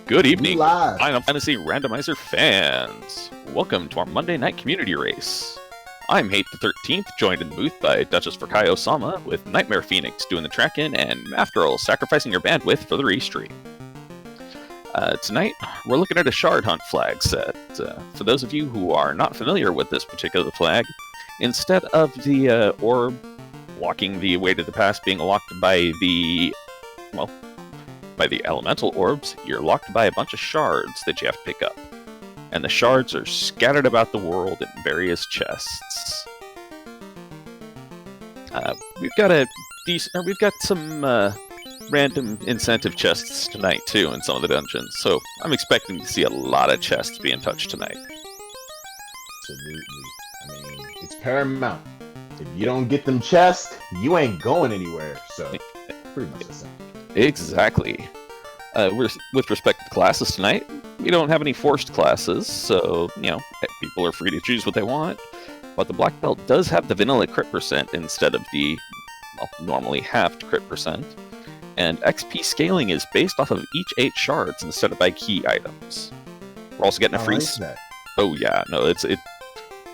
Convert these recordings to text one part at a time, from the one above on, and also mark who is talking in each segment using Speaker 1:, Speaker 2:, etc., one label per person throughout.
Speaker 1: Good
Speaker 2: We
Speaker 1: evening,
Speaker 2: live.
Speaker 1: Final Fantasy Randomizer fans! Welcome to our Monday night community race. I'm Hate the 13th, joined in the booth by Duchess for Kai Osama, with Nightmare Phoenix doing the track-in, and Math Girl sacrificing her bandwidth for the restream. Tonight, we're looking at a Shard Hunt flag set. For those of you who are not familiar with this particular flag, instead of the orb blocking the way to the past being locked by the elemental orbs, you're locked by a bunch of shards that you have to pick up. And the shards are scattered about the world in various chests. We've got some random incentive chests tonight too in some of the dungeons, so I'm expecting to see a lot of chests being touched tonight.
Speaker 2: Absolutely. I mean, it's paramount. If you don't get them chests, you ain't going anywhere. So, pretty much the same.
Speaker 1: Exactly. With respect to classes tonight, we don't have any forced classes, so, people are free to choose what they want. But the Black Belt does have the vanilla crit percent instead of the, normally halved crit percent. And XP scaling is based off of each 8 shards instead of by key items. We're also getting a free...
Speaker 2: that.
Speaker 1: Oh yeah, no,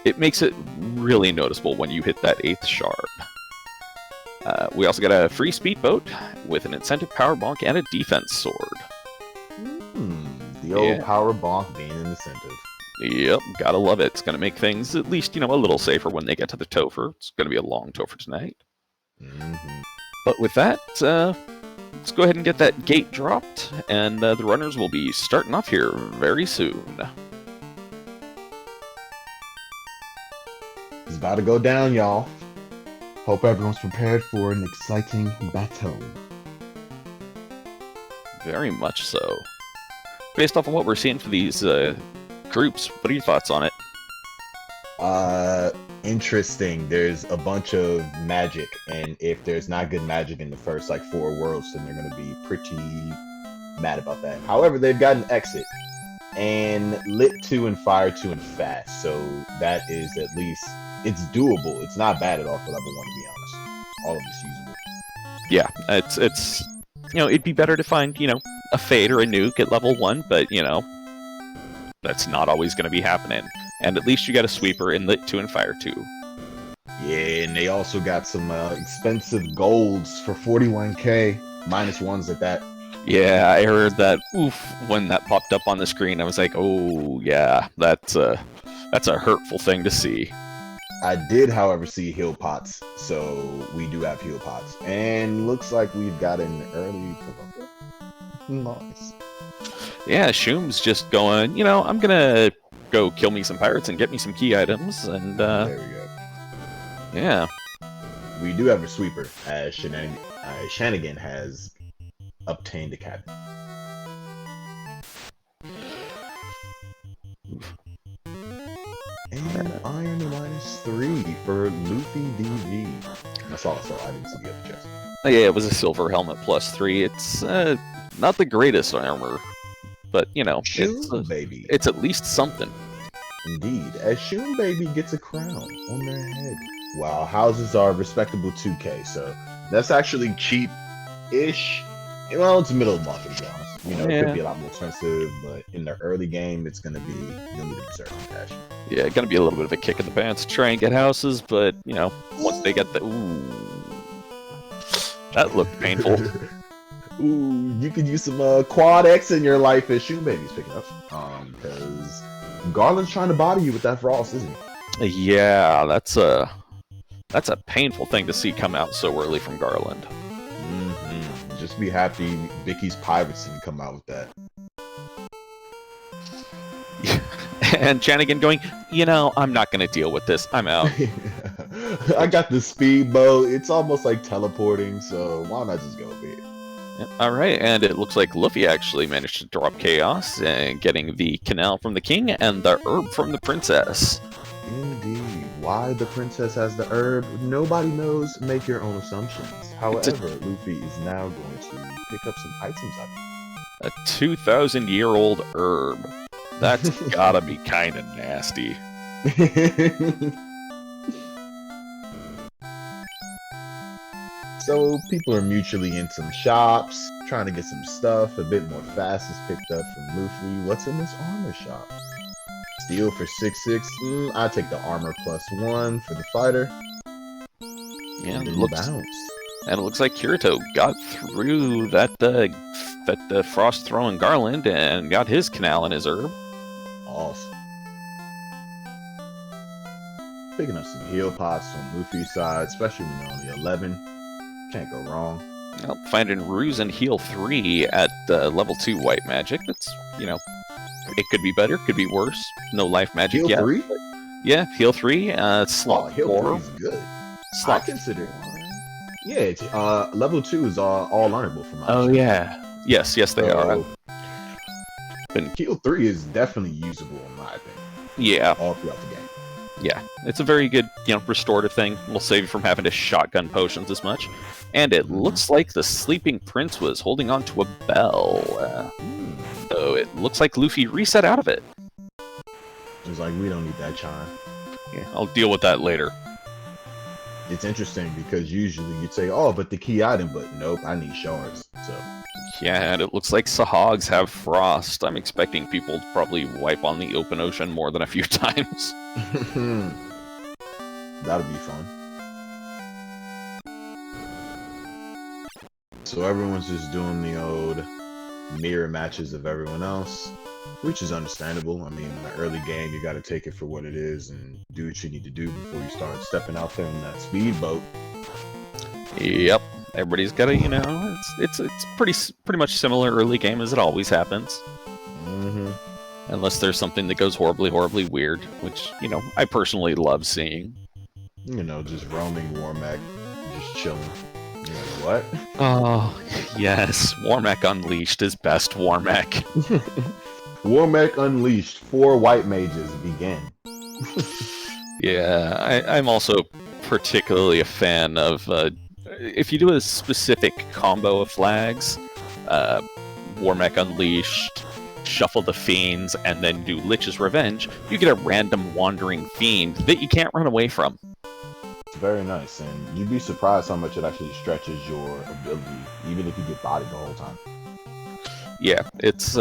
Speaker 1: it makes it really noticeable when you hit that 8th shard. We also got a free speedboat with an incentive power bonk and a defense sword.
Speaker 2: The old power bonk being an incentive.
Speaker 1: Yep, gotta love it. It's gonna make things at least, a little safer when they get to the Topher. It's gonna be a long Topher tonight. But with that, let's go ahead and get that gate dropped, and the runners will be starting off here very soon.
Speaker 2: It's about to go down, y'all. Hope everyone's prepared for an exciting battle.
Speaker 1: Very much so. Based off of what we're seeing for these groups, what are your thoughts on it?
Speaker 2: Interesting. There's a bunch of magic, and if there's not good magic in the first 4 worlds, then they're gonna be pretty mad about that. However, they've got an exit, and lit 2 and fire 2 and fast, so that is at least, it's doable. It's not bad at all for level 1, to be honest. All of it's usable.
Speaker 1: Yeah, it's it'd be better to find, a Fade or a Nuke at level 1, but, that's not always going to be happening. And at least you got a Sweeper in Lit 2 and Fire 2.
Speaker 2: Yeah, and they also got some expensive golds for 41k, -1s at that.
Speaker 1: Yeah, I heard that, oof, when that popped up on the screen. I was like, oh, yeah, that's a hurtful thing to see.
Speaker 2: I did, however, see heal pots, so we do have heal pots. And looks like we've got an early provoker. Nice.
Speaker 1: Yeah, Shoom's just going, I'm gonna go kill me some pirates and get me some key items, and,
Speaker 2: there we go.
Speaker 1: Yeah.
Speaker 2: We do have a sweeper, as Shanigan has obtained a cabin. And iron -3 for Luffy DV. That's all I saw. I didn't see the other chest.
Speaker 1: Oh, yeah, it was a silver helmet +3. It's not the greatest armor, but
Speaker 2: Baby.
Speaker 1: it's at least something.
Speaker 2: Indeed, as Shoon Baby gets a crown on their head. Wow, houses are respectable 2k, so that's actually cheap-ish. Well, it's middle of the market, to be honest. It could be a lot more expensive, but in the early game, it's gonna be you'll need to reserve some cash.
Speaker 1: Yeah, gonna be a little bit of a kick in the pants to try and get houses, but once they get the that looked painful.
Speaker 2: Ooh, you could use some quad X in your life as Shoon Baby's picking up. Because Garland's trying to body you with that frost, isn't he?
Speaker 1: Yeah, that's a painful thing to see come out so early from Garland.
Speaker 2: Just be happy Vicky's Pirates didn't come out with that.
Speaker 1: And Shanigan going, I'm not going to deal with this. I'm out.
Speaker 2: I got the speedboat. It's almost like teleporting, so why not just go over here?
Speaker 1: Alright, and it looks like Luffy actually managed to drop Chaos, and getting the Canal from the King and the Herb from the Princess.
Speaker 2: Indeed. Why the princess has the herb, nobody knows. Make your own assumptions. However, Luffy is now going to pick up some items out of it.
Speaker 1: A 2,000-year-old herb. That's gotta be kind of nasty.
Speaker 2: So people are mutually in some shops, trying to get some stuff. A bit more fast is picked up from Luffy. What's in this armor shop? Steel for 6/6. I take the armor +1 for the fighter.
Speaker 1: Yeah,
Speaker 2: And
Speaker 1: it
Speaker 2: then
Speaker 1: looks,
Speaker 2: bounce.
Speaker 1: and it looks like Kirito got through that frost throwing garland and got his canal and his herb.
Speaker 2: Awesome. Picking up some heal pots on Luffy's side, especially when you're only 11. Can't go wrong.
Speaker 1: Well, finding Ruse and heal 3 at level 2 white magic. That's, it could be better, could be worse. No life magic
Speaker 2: Heal
Speaker 1: yet.
Speaker 2: 3?
Speaker 1: But yeah, heal 3. Slot
Speaker 2: Heal
Speaker 1: 4.
Speaker 2: 3 is good.
Speaker 1: Slot
Speaker 2: I consider. Yeah, it's, level 2 is all learnable from my
Speaker 1: Oh,
Speaker 2: understanding.
Speaker 1: yeah. Yes, they are.
Speaker 2: Heal 3 is definitely usable in my opinion.
Speaker 1: Yeah.
Speaker 2: All throughout the game.
Speaker 1: Yeah, it's a very good, restorative thing. Will save you from having to shotgun potions as much. And it looks like the Sleeping Prince was holding on to a bell. So it looks like Luffy reset out of it.
Speaker 2: It's like, we don't need that chime.
Speaker 1: Yeah, I'll deal with that later.
Speaker 2: It's interesting because usually you'd say, oh, but the key item, but nope, I need shards. So
Speaker 1: Yeah, and it looks like Sahags have frost. I'm expecting people to probably wipe on the open ocean more than a few times.
Speaker 2: that'll be fun. So everyone's just doing the old mirror matches of everyone else, which is understandable. I mean, in the early game, you got to take it for what it is and do what you need to do before you start stepping out there in that speedboat.
Speaker 1: Yep, everybody's got to, it's pretty much similar early game as it always happens. Unless there's something that goes horribly, horribly weird, which, I personally love seeing.
Speaker 2: Just roaming Warmac, just chilling. You're like, what?
Speaker 1: Oh, yes. Warmac Unleashed is best Warmac.
Speaker 2: Warmac Unleashed, 4 white mages begin.
Speaker 1: Yeah, I'm also particularly a fan of, if you do a specific combo of flags, Warmac Unleashed, Shuffle the Fiends, and then do Lich's Revenge, you get a random wandering fiend that you can't run away from.
Speaker 2: It's very nice, and you'd be surprised how much it actually stretches your ability, even if you get bodied the whole time.
Speaker 1: Yeah, it's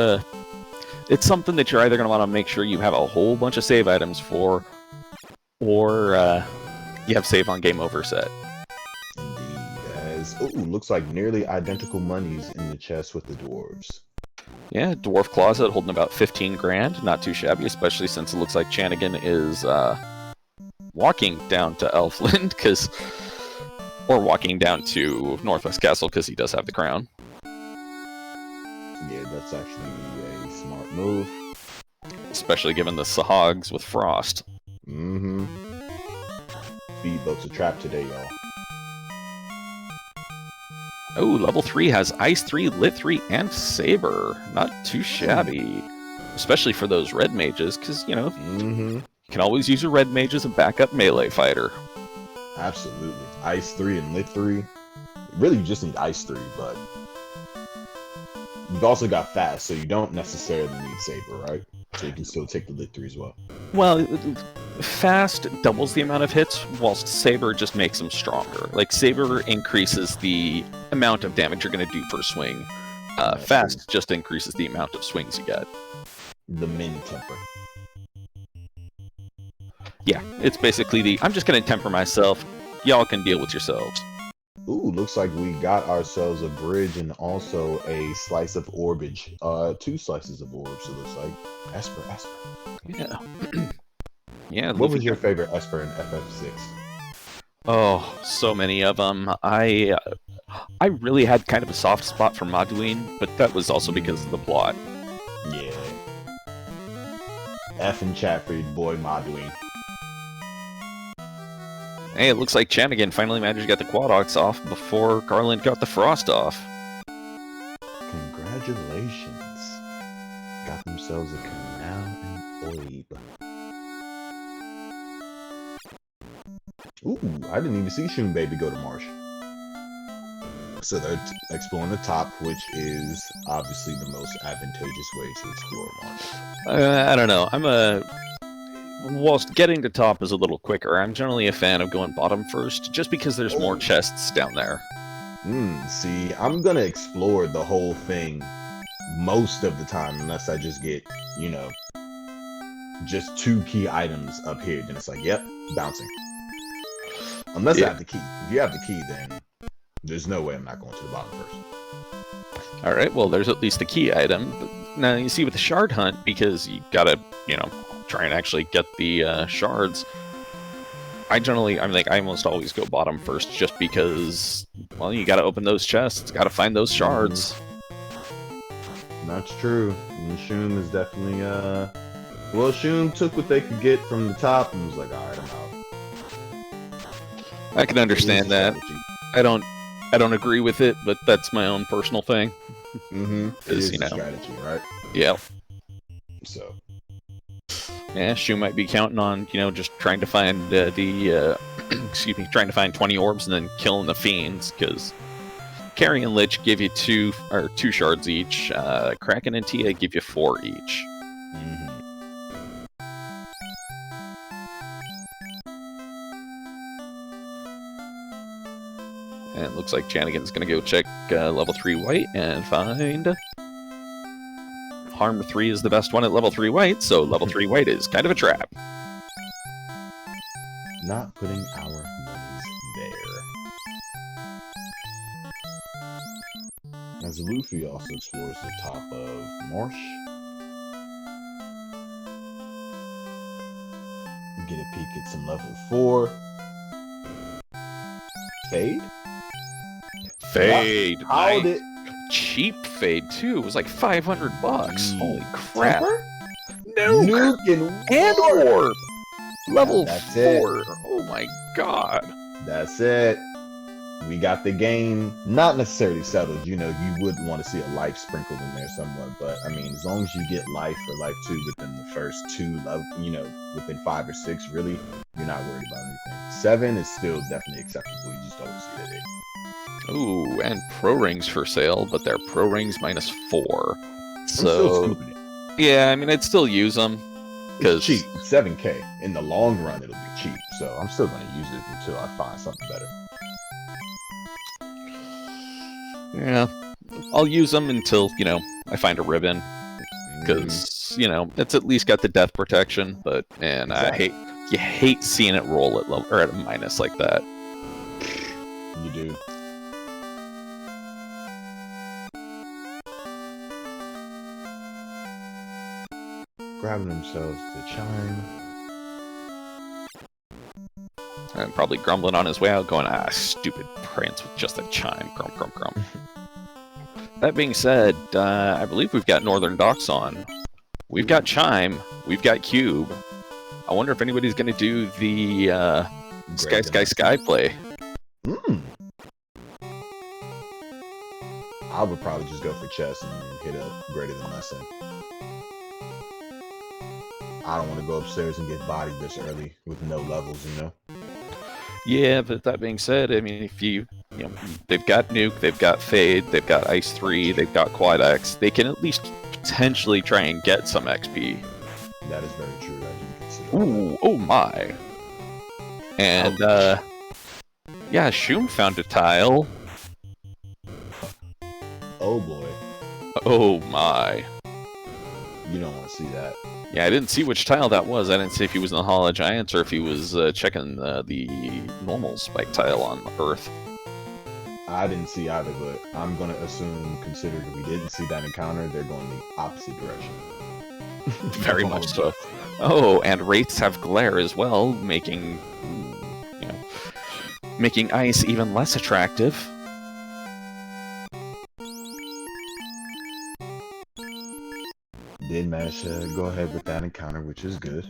Speaker 1: something that you're either going to want to make sure you have a whole bunch of save items for, or you have save on game over set.
Speaker 2: Indeed, as looks like nearly identical monies in the chest with the dwarves.
Speaker 1: Yeah, Dwarf Closet holding about 15 grand, not too shabby, especially since it looks like Chanigan is walking down to Elfland, or walking down to Northwest Castle because he does have the crown.
Speaker 2: Yeah, that's actually a smart move.
Speaker 1: Especially given the Sahags with Frost.
Speaker 2: Speedboat's a trap today, y'all.
Speaker 1: Oh, level 3 has Ice 3, Lit 3, and Saber. Not too shabby. Especially for those red mages, because, you can always use a red mage as a backup melee fighter.
Speaker 2: Absolutely. Ice 3 and Lit 3. Really, you just need Ice 3, but you've also got Fast, so you don't necessarily need Saber, right? So you can still take the Lit 3 as well.
Speaker 1: Well, Fast doubles the amount of hits, whilst Saber just makes them stronger. Like, Saber increases the amount of damage you're going to do per swing. Fast just increases the amount of swings you get.
Speaker 2: The min temper.
Speaker 1: Yeah, it's basically I'm just going to temper myself. Y'all can deal with yourselves.
Speaker 2: Ooh, looks like we got ourselves a bridge and also a slice of orbage. 2 slices of orbs, it looks like. Esper.
Speaker 1: Yeah. Yeah.
Speaker 2: What was your favorite Esper in FF6?
Speaker 1: Oh, so many of them. I really had kind of a soft spot for Maduin, but that was also because of the plot.
Speaker 2: Yeah. F in chat for your boy Maduin.
Speaker 1: Hey, it looks like Chanigan finally managed to get the Quadox off before Garland got the Frost off.
Speaker 2: Congratulations. Got themselves a canal and Oib. Ooh, I didn't even see Shun Baby go to Marsh. So they're exploring the top, which is obviously the most advantageous way to explore Marsh.
Speaker 1: I don't know. Whilst getting to top is a little quicker, I'm generally a fan of going bottom first, just because there's more chests down there.
Speaker 2: See, I'm gonna explore the whole thing most of the time, unless I just get, you know, just 2 key items up here. Then it's like, yep, bouncing. Unless I
Speaker 1: Yeah.
Speaker 2: have the key. If you have the key, then there's no way I'm not going to the bottom first.
Speaker 1: All right. Well, there's at least a key item. Now you see with the shard hunt, because you gotta, try and actually get the shards. I almost always go bottom first, just because, well, you gotta open those chests, gotta find those shards.
Speaker 2: That's true. And Shum is definitely, well, Shum took what they could get from the top and was like, alright, I'm out.
Speaker 1: I can understand that. I don't agree with it, but that's my own personal thing.
Speaker 2: It is a strategy, right?
Speaker 1: Yeah.
Speaker 2: So.
Speaker 1: Yeah, Shu might be counting on, just trying to find trying to find 20 orbs and then killing the Fiends, because Carry and Lich give you 2 shards each. Kraken and Tia give you 4 each. And it looks like Janigan's gonna go check level 3 white and find Harm 3 is the best one at level 3 white, so level 3 white is kind of a trap.
Speaker 2: Not putting our monies there. As Luffy also explores the top of Marsh. Get a peek at some level 4. Fade?
Speaker 1: Fade.
Speaker 2: How did...
Speaker 1: Cheap Fade, too. It was like $500. Holy crap.
Speaker 2: Temper?
Speaker 1: Nuke and Orb. Level 4.
Speaker 2: It.
Speaker 1: Oh my god.
Speaker 2: That's it. We got the game not necessarily settled. You wouldn't want to see a life sprinkled in there somewhat, but I mean, as long as you get life or life 2 within the first 2 level, within 5 or 6, really, you're not worried about anything. 7 is still definitely acceptable. You just always see that 8.
Speaker 1: Ooh, and pro rings for sale, but they're pro rings minus 4.
Speaker 2: I'm still scooping it.
Speaker 1: Yeah, I mean, I'd still use them.
Speaker 2: It's cheap. 7K. In the long run, it'll be cheap. So I'm still going to use it until I find something better.
Speaker 1: Yeah, I'll use them until, I find a ribbon. Because, it's at least got the death protection, but, man, exactly. You hate seeing it roll at level, or at a minus like that.
Speaker 2: You do. Grabbing themselves the chime.
Speaker 1: And probably grumbling on his way out, going, stupid Prince with just a chime. Grum, grum, grum. That being said, I believe we've got Northern Docks on. We've got Chime. We've got Cube. I wonder if anybody's going to do the Sky play.
Speaker 2: I would probably just go for chess and hit up greater than lesson. I don't want to go upstairs and get bodied this early with no levels,
Speaker 1: Yeah, but that being said, I mean, if they've got Nuke, they've got Fade, they've got Ice 3, they've got Quad X, they can at least potentially try and get some XP.
Speaker 2: That is very true. I didn't consider
Speaker 1: Ooh, oh my. And, yeah, Shum found a tile.
Speaker 2: Oh boy.
Speaker 1: Oh my.
Speaker 2: You don't want to see that.
Speaker 1: Yeah, I didn't see which tile that was. I didn't see if he was in the Hall of Giants or if he was checking the normal spike tile on Earth.
Speaker 2: I didn't see either, but I'm going to assume, considering we didn't see that encounter, they're going the opposite direction.
Speaker 1: Very much so. Oh, and Wraiths have glare as well, making ice even less attractive.
Speaker 2: Did manage to go ahead with that encounter, which is good.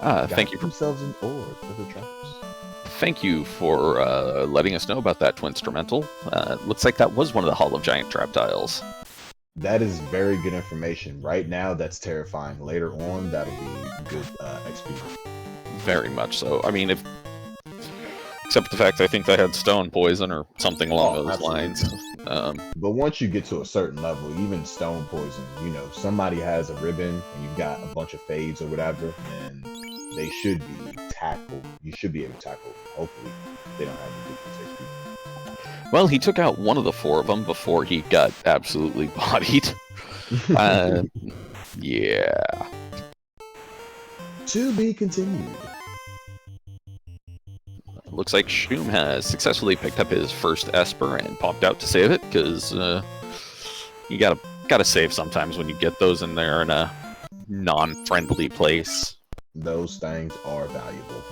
Speaker 1: Thank you.
Speaker 2: Themselves an orb for the traps.
Speaker 1: Thank you for letting us know about that Twinstrumental. Looks like that was one of the Hall of Giant trap tiles.
Speaker 2: That is very good information. Right now, that's terrifying. Later on, that'll be good XP.
Speaker 1: Very much so. I mean, except the fact I think they had stone poison or something along those lines.
Speaker 2: But once you get to a certain level, even stone poison, somebody has a ribbon and you've got a bunch of fades or whatever, then they should be tackle. You should be able to tackle. Hopefully, they don't have ridiculous HP.
Speaker 1: Well, he took out one of the 4 of them before he got absolutely bodied. Yeah.
Speaker 2: To be continued.
Speaker 1: Looks like Shroom has successfully picked up his first Esper and popped out to save it, because you gotta save sometimes when you get those and they're in a non-friendly place.
Speaker 2: Those things are valuable.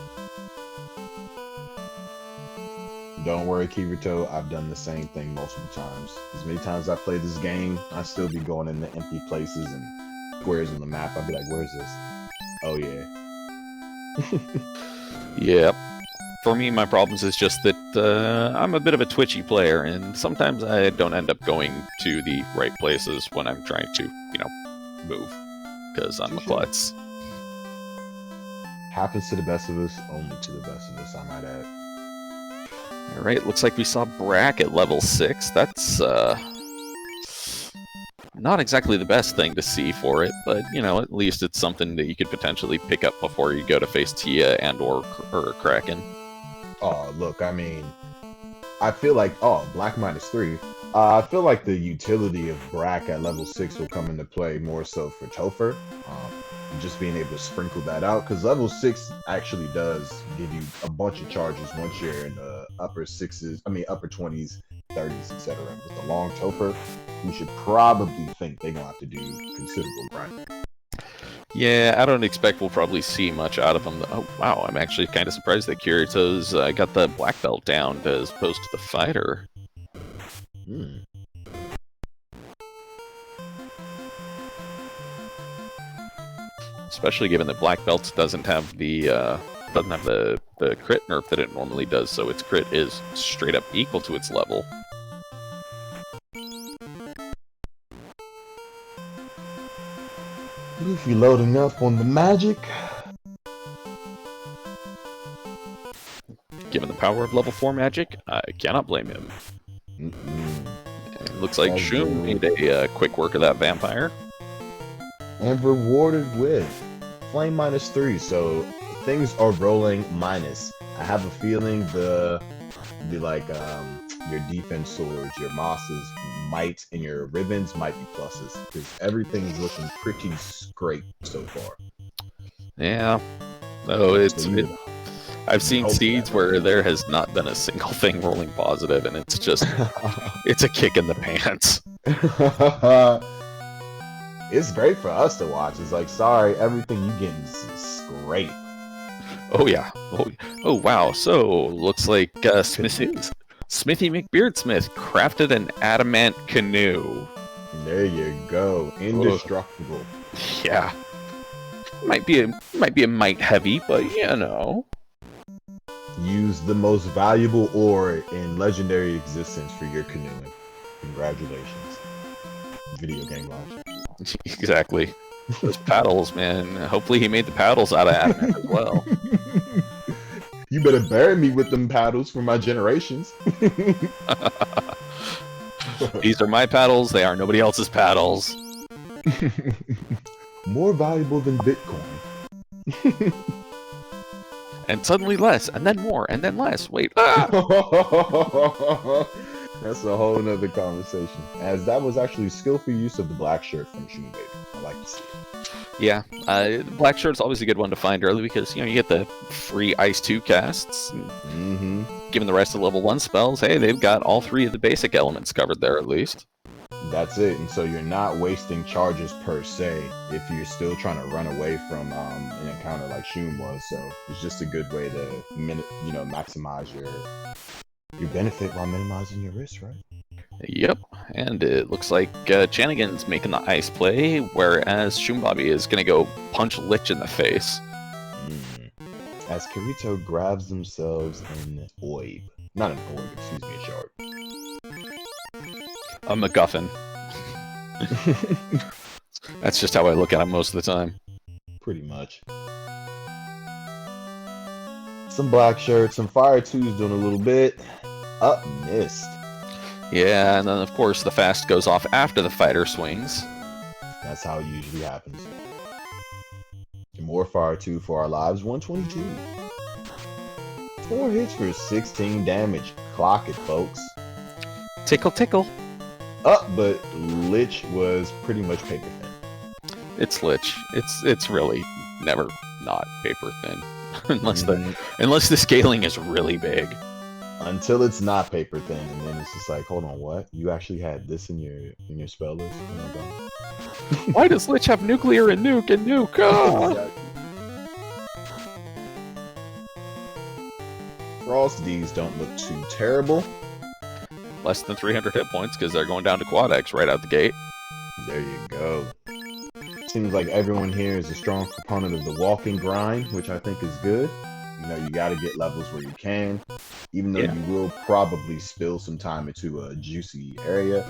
Speaker 2: Don't worry, Kirito, I've done the same thing multiple times. As many times I play this game, I still be going into empty places and squares on the map. I'll be like, where's this? Oh, yeah.
Speaker 1: Yep. For me, my problems is just that I'm a bit of a twitchy player, and sometimes I don't end up going to the right places when I'm trying to, move, because I'm a klutz.
Speaker 2: Happens to the best of us, only to the best of us, I might add.
Speaker 1: Alright, looks like we saw Brack at level 6. That's, not exactly the best thing to see for it, but, at least it's something that you could potentially pick up before you go to face Tia and or Kraken.
Speaker 2: Oh, look, I mean, I feel like, Black -3. I feel like the utility of Brack at level 6 will come into play more so for Topher. Just being able to sprinkle that out, because level 6 actually does give you a bunch of charges once you're in the upper 20s, 30s, etc. With the long Topher, you should probably think they're gonna have to do considerable grinding.
Speaker 1: Yeah, I don't expect we'll probably see much out of them. Oh, wow, I'm actually kind of surprised that Kirito's got the black belt down as opposed to the fighter. Especially given that black belt doesn't have the crit nerf that it normally does, so its crit is straight up equal to its level.
Speaker 2: If you're loading up on the magic.
Speaker 1: Given the power of level 4 magic, I cannot blame him. It looks like Shroom made a quick work of that vampire.
Speaker 2: And rewarded with flame -3, so things are rolling minus. I have a feeling your defense swords, your mosses might, and your ribbons might be pluses, because everything's looking pretty great so far.
Speaker 1: Yeah. Oh, I've seen seeds where there has not been a single thing rolling positive, and it's just, it's a kick in the pants.
Speaker 2: It's great for us to watch. It's like, sorry, everything you get is great.
Speaker 1: Oh yeah. Oh wow. So looks like Smithy McBeardsmith crafted an adamant canoe.
Speaker 2: There you go. Indestructible.
Speaker 1: Yeah. Might be a mite heavy, but
Speaker 2: Use the most valuable ore in legendary existence for your canoeing. Congratulations. Video game launch.
Speaker 1: Exactly. Those paddles, man. Hopefully he made the paddles out of adamant as well.
Speaker 2: You better bury me with them paddles for my generations.
Speaker 1: These are my paddles. They are nobody else's paddles.
Speaker 2: More valuable than Bitcoin.
Speaker 1: And suddenly less, and then more, and then less. Wait.
Speaker 2: That's a whole nother conversation. As that was actually skillful use of the black shirt from Shroom Baby. I like to see it.
Speaker 1: Yeah, black shirt's always a good one to find early because, you get the free Ice 2 casts. Given the rest of level 1 spells, hey, they've got all 3 of the basic elements covered there at least.
Speaker 2: That's it, and so you're not wasting charges per se if you're still trying to run away from an encounter like Shroom was. So it's just a good way to maximize your benefit while minimizing your risk, right?
Speaker 1: Yep, and it looks like Chanigan's making the ice play, whereas Shumbabi is going to go punch Lich in the face.
Speaker 2: As Kirito grabs themselves an oib. Not an orb, excuse me, a shard.
Speaker 1: A MacGuffin. That's just how I look at him most of the time.
Speaker 2: Pretty much. Some black shirts, some fire 2s doing a little bit. Up missed.
Speaker 1: Yeah, and then of course the fast goes off after the fighter swings.
Speaker 2: That's how it usually happens. More fire 2 for our lives, 122. 4 hits for 16 damage. Clock it, folks.
Speaker 1: Tickle, tickle.
Speaker 2: But Lich was pretty much paper thin.
Speaker 1: It's Lich. It's really never not paper thin, unless the scaling is really big.
Speaker 2: Until it's not paper thin, and then it's just like, hold on, what? You actually had this in your spell list?
Speaker 1: Why does Lich have nuclear and nuke and nuke? Oh!
Speaker 2: Frost D's don't look too terrible.
Speaker 1: Less than 300 hit points because they're going down to Quad X right out the gate.
Speaker 2: There you go. Seems like everyone here is a strong proponent of the walking grind, which I think is good. You know, you got to get levels where you can. Even though you will probably spill some time into a juicy area,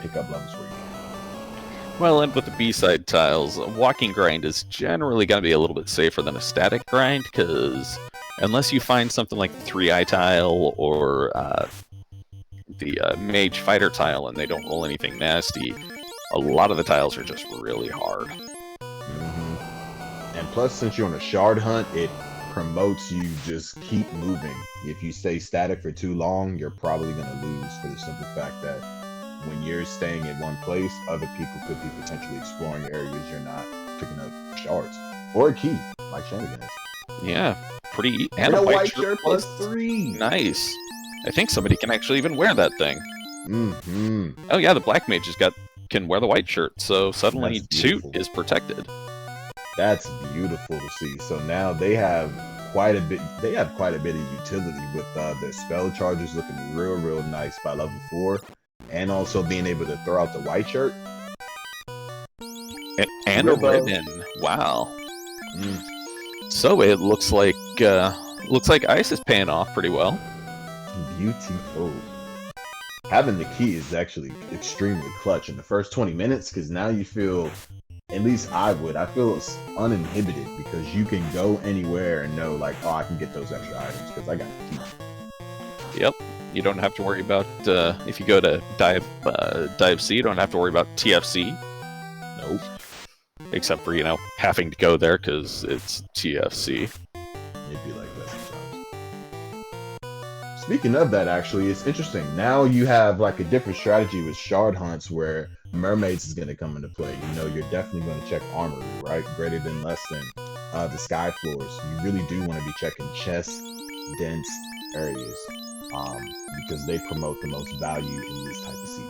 Speaker 2: pick up levels where you can.
Speaker 1: Well, and with the B-side tiles, a walking grind is generally going to be a little bit safer than a static grind, because unless you find something like the 3-eye tile or the mage fighter tile and they don't roll anything nasty, a lot of the tiles are just really hard.
Speaker 2: And plus, since you're on a shard hunt, it promotes you just keep moving. If you stay static for too long, you're probably going to lose, for the simple fact that when you're staying in one place, other people could be potentially exploring areas you're not picking up shards. Or a key, like Shenanigans.
Speaker 1: Yeah, pretty...
Speaker 2: And a white shirt plus 3!
Speaker 1: Nice. I think somebody can actually even wear that thing. Oh yeah, the black mage can wear the white shirt, so suddenly Toot is protected.
Speaker 2: That's beautiful to see. So now they have quite a bit. They have quite a bit of utility with their spell charges looking real nice by level 4, and also being able to throw out the white shirt
Speaker 1: and a ribbon. Wow. So it looks like Ice is paying off pretty well.
Speaker 2: Beautiful. Having the key is actually extremely clutch in the first 20 minutes, because now you feel, at least I feel it's uninhibited, because you can go anywhere and know, like, oh, I can get those extra items because I got the key.
Speaker 1: Yep. You don't have to worry about, if you go to Dive C, you don't have to worry about TFC.
Speaker 2: Nope.
Speaker 1: Except for, having to go there because it's TFC.
Speaker 2: It'd be like that sometimes. Speaking of that, actually, it's interesting. Now you have, like, a different strategy with shard hunts where mermaids is going to come into play. You're definitely going to check armory, right? Greater than, less than, the sky floors. You really do want to be checking chests, dense areas, because they promote the most value in this type of seed.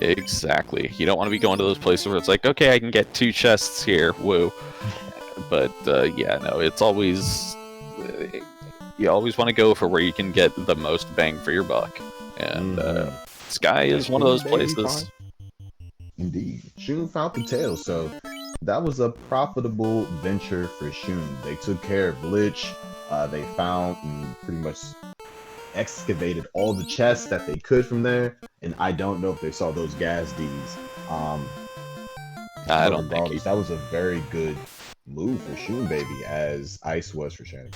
Speaker 1: Exactly. You don't want to be going to those places where it's like, okay, I can get 2 chests here, woo. But, yeah, no, it's always... you always want to go for where you can get the most bang for your buck. And, Sky is one of those places.
Speaker 2: Indeed. Shun found the tail, so that was a profitable venture for Shun. They took care of Lich. They found and pretty much excavated all the chests that they could from there, and I don't know if they saw those gas Ds.
Speaker 1: I don't think
Speaker 2: that was a very good move for Shun Baby, as Ice was for Shannon.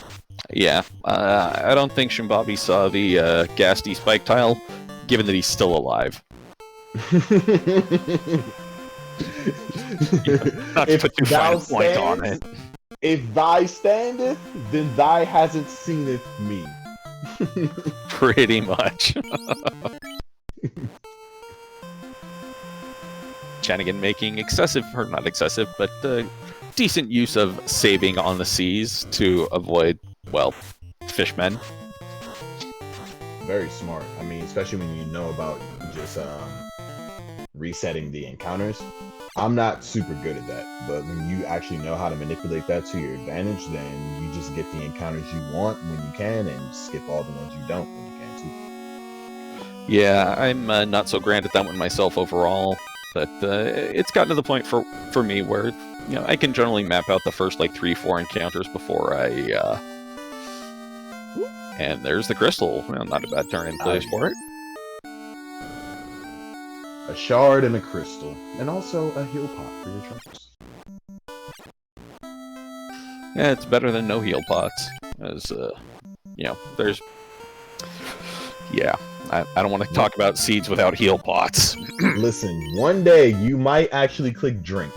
Speaker 1: Yeah, I don't think Shumbabi saw the gas D spike tile, given that he's still alive. Not to put too fine a point on it.
Speaker 2: If thy standeth, then thy hasn't seeneth me.
Speaker 1: Pretty much. Chanigan making excessive, or not excessive, but decent use of saving on the seas to avoid, well, fishmen.
Speaker 2: Very smart. I mean, especially when you know about just resetting the encounters. I'm not super good at that, but when you actually know how to manipulate that to your advantage, then you just get the encounters you want when you can, and skip all the ones you don't when you can too.
Speaker 1: Yeah, I'm not so grand at that one myself overall, but it's gotten to the point for me where I can generally map out the first like 3-4 encounters before I. And there's the crystal. Well, not a bad turn in place for it.
Speaker 2: A shard and a crystal, and also a heal pot for your troubles.
Speaker 1: Yeah, it's better than no heal pots, as there's. Yeah, I don't want to talk about seeds without heal pots.
Speaker 2: Listen, one day you might actually click drink,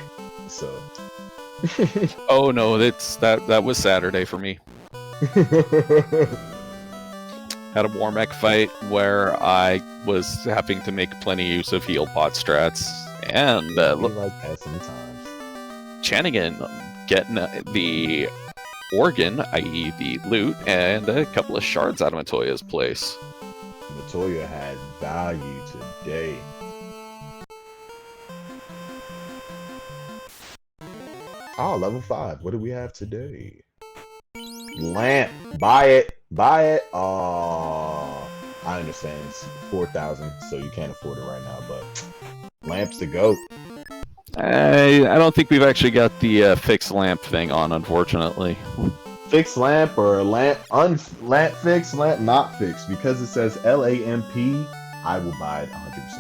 Speaker 2: so.
Speaker 1: Oh no, that was Saturday for me. Had a Warmech fight where I was having to make plenty use of heal pot strats, and
Speaker 2: We like that sometimes.
Speaker 1: Chanigan getting the organ, i.e. the loot, and a couple of shards out of Matoya's place.
Speaker 2: Matoya had value today. Oh, level 5. What do we have today? Lamp. Buy it. Buy it. Oh, I understand. It's 4,000, so you can't afford it right now, but lamp's the GOAT.
Speaker 1: I don't think we've actually got the fixed lamp thing on, unfortunately.
Speaker 2: Fixed lamp or lamp, lamp fixed, lamp not fixed. Because it says LAMP, I will buy it 100%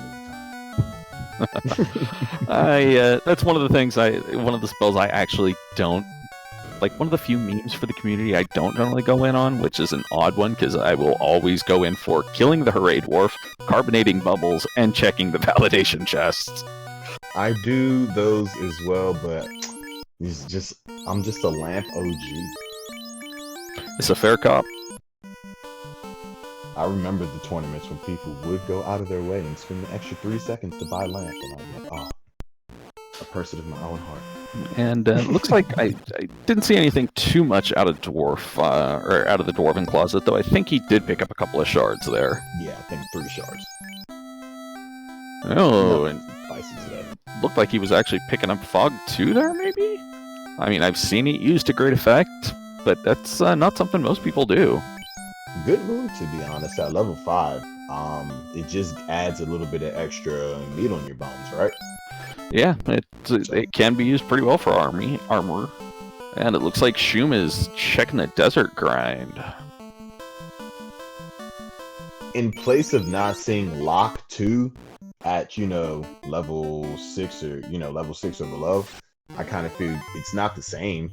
Speaker 2: of the time.
Speaker 1: That's one of the things one of the spells I actually don't like. One of the few memes for the community I don't generally go in on, which is an odd one because I will always go in for killing the Hooray Dwarf, carbonating bubbles, and checking the validation chests.
Speaker 2: I do those as well, but I'm just a lamp OG.
Speaker 1: It's a fair cop.
Speaker 2: I remember the tournaments when people would go out of their way and spend an extra 3 seconds to buy lamp, and I'm like, oh, a person of my own heart.
Speaker 1: And looks like I didn't see anything too much out of dwarf or out of the dwarven closet, though I think he did pick up a couple of shards there.
Speaker 2: Yeah, I think 3 shards.
Speaker 1: Oh, and
Speaker 2: spicy today.
Speaker 1: Looked like he was actually picking up fog too there, maybe? I mean, I've seen it used to great effect, but that's not something most people do.
Speaker 2: Good move, to be honest, at level 5. It just adds a little bit of extra meat on your bones, right?
Speaker 1: Yeah, it can be used pretty well for armor. And it looks like Shum is checking the desert grind.
Speaker 2: In place of not seeing Lock 2 at, level 6 or, level 6 or below, I kind of feel it's not the same.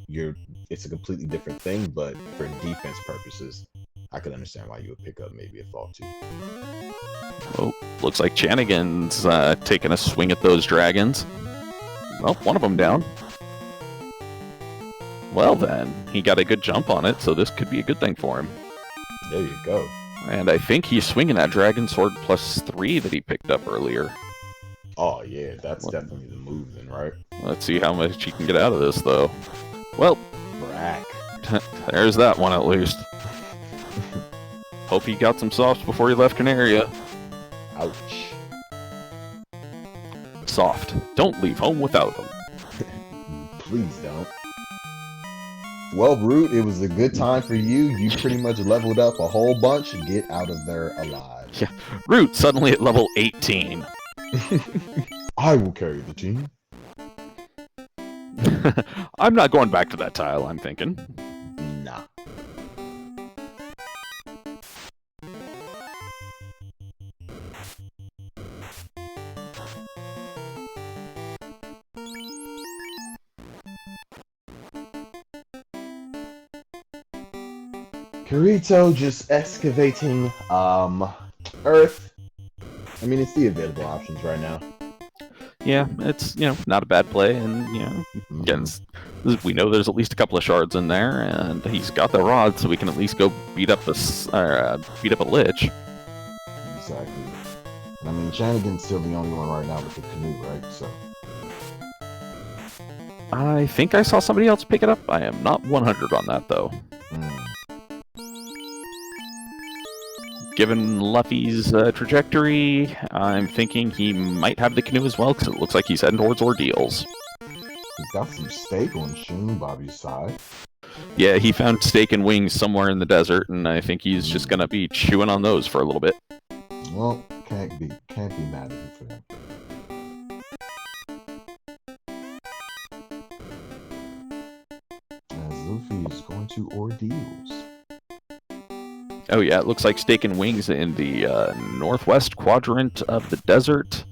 Speaker 2: It's a completely different thing, but for defense purposes, I could understand why you would pick up maybe a Fall 2.
Speaker 1: Oh, looks like Chanigan's taking a swing at those dragons. Well, one of them down. Well then, he got a good jump on it, so this could be a good thing for him.
Speaker 2: There you go.
Speaker 1: And I think he's swinging that Dragon Sword +3 that he picked up earlier.
Speaker 2: Oh yeah, that's definitely the move then, right?
Speaker 1: Let's see how much he can get out of this, though. Well,
Speaker 2: Brack.
Speaker 1: There's that one at least. Hope he got some softs before he left Canaria.
Speaker 2: Ouch.
Speaker 1: Soft. Don't leave home without them.
Speaker 2: Please don't. Well, Root, it was a good time for you. You pretty much leveled up a whole bunch. Get out of there alive.
Speaker 1: Yeah, Root suddenly at level 18.
Speaker 2: I will carry the team.
Speaker 1: I'm not going back to that tile, I'm thinking.
Speaker 2: Nah. Kirito just excavating earth. I mean, it's the available options right now.
Speaker 1: Yeah, it's, not a bad play, and, again, we know there's at least a couple of shards in there, and he's got the rod, so we can at least go beat up a lich.
Speaker 2: Exactly. I mean, Chanigan's still the only one right now with the canoe, right? So.
Speaker 1: I think I saw somebody else pick it up. I am not 100 on that, though. Given Luffy's trajectory, I'm thinking he might have the canoe as well, because it looks like he's heading towards ordeals.
Speaker 2: He's got some steak on Shun Bobby's side.
Speaker 1: Yeah, he found steak and wings somewhere in the desert, and I think he's just gonna be chewing on those for a little bit.
Speaker 2: Well, can't be mad at him for that. As Luffy is going to ordeals.
Speaker 1: Oh yeah, it looks like steak and wings in the northwest quadrant of the desert,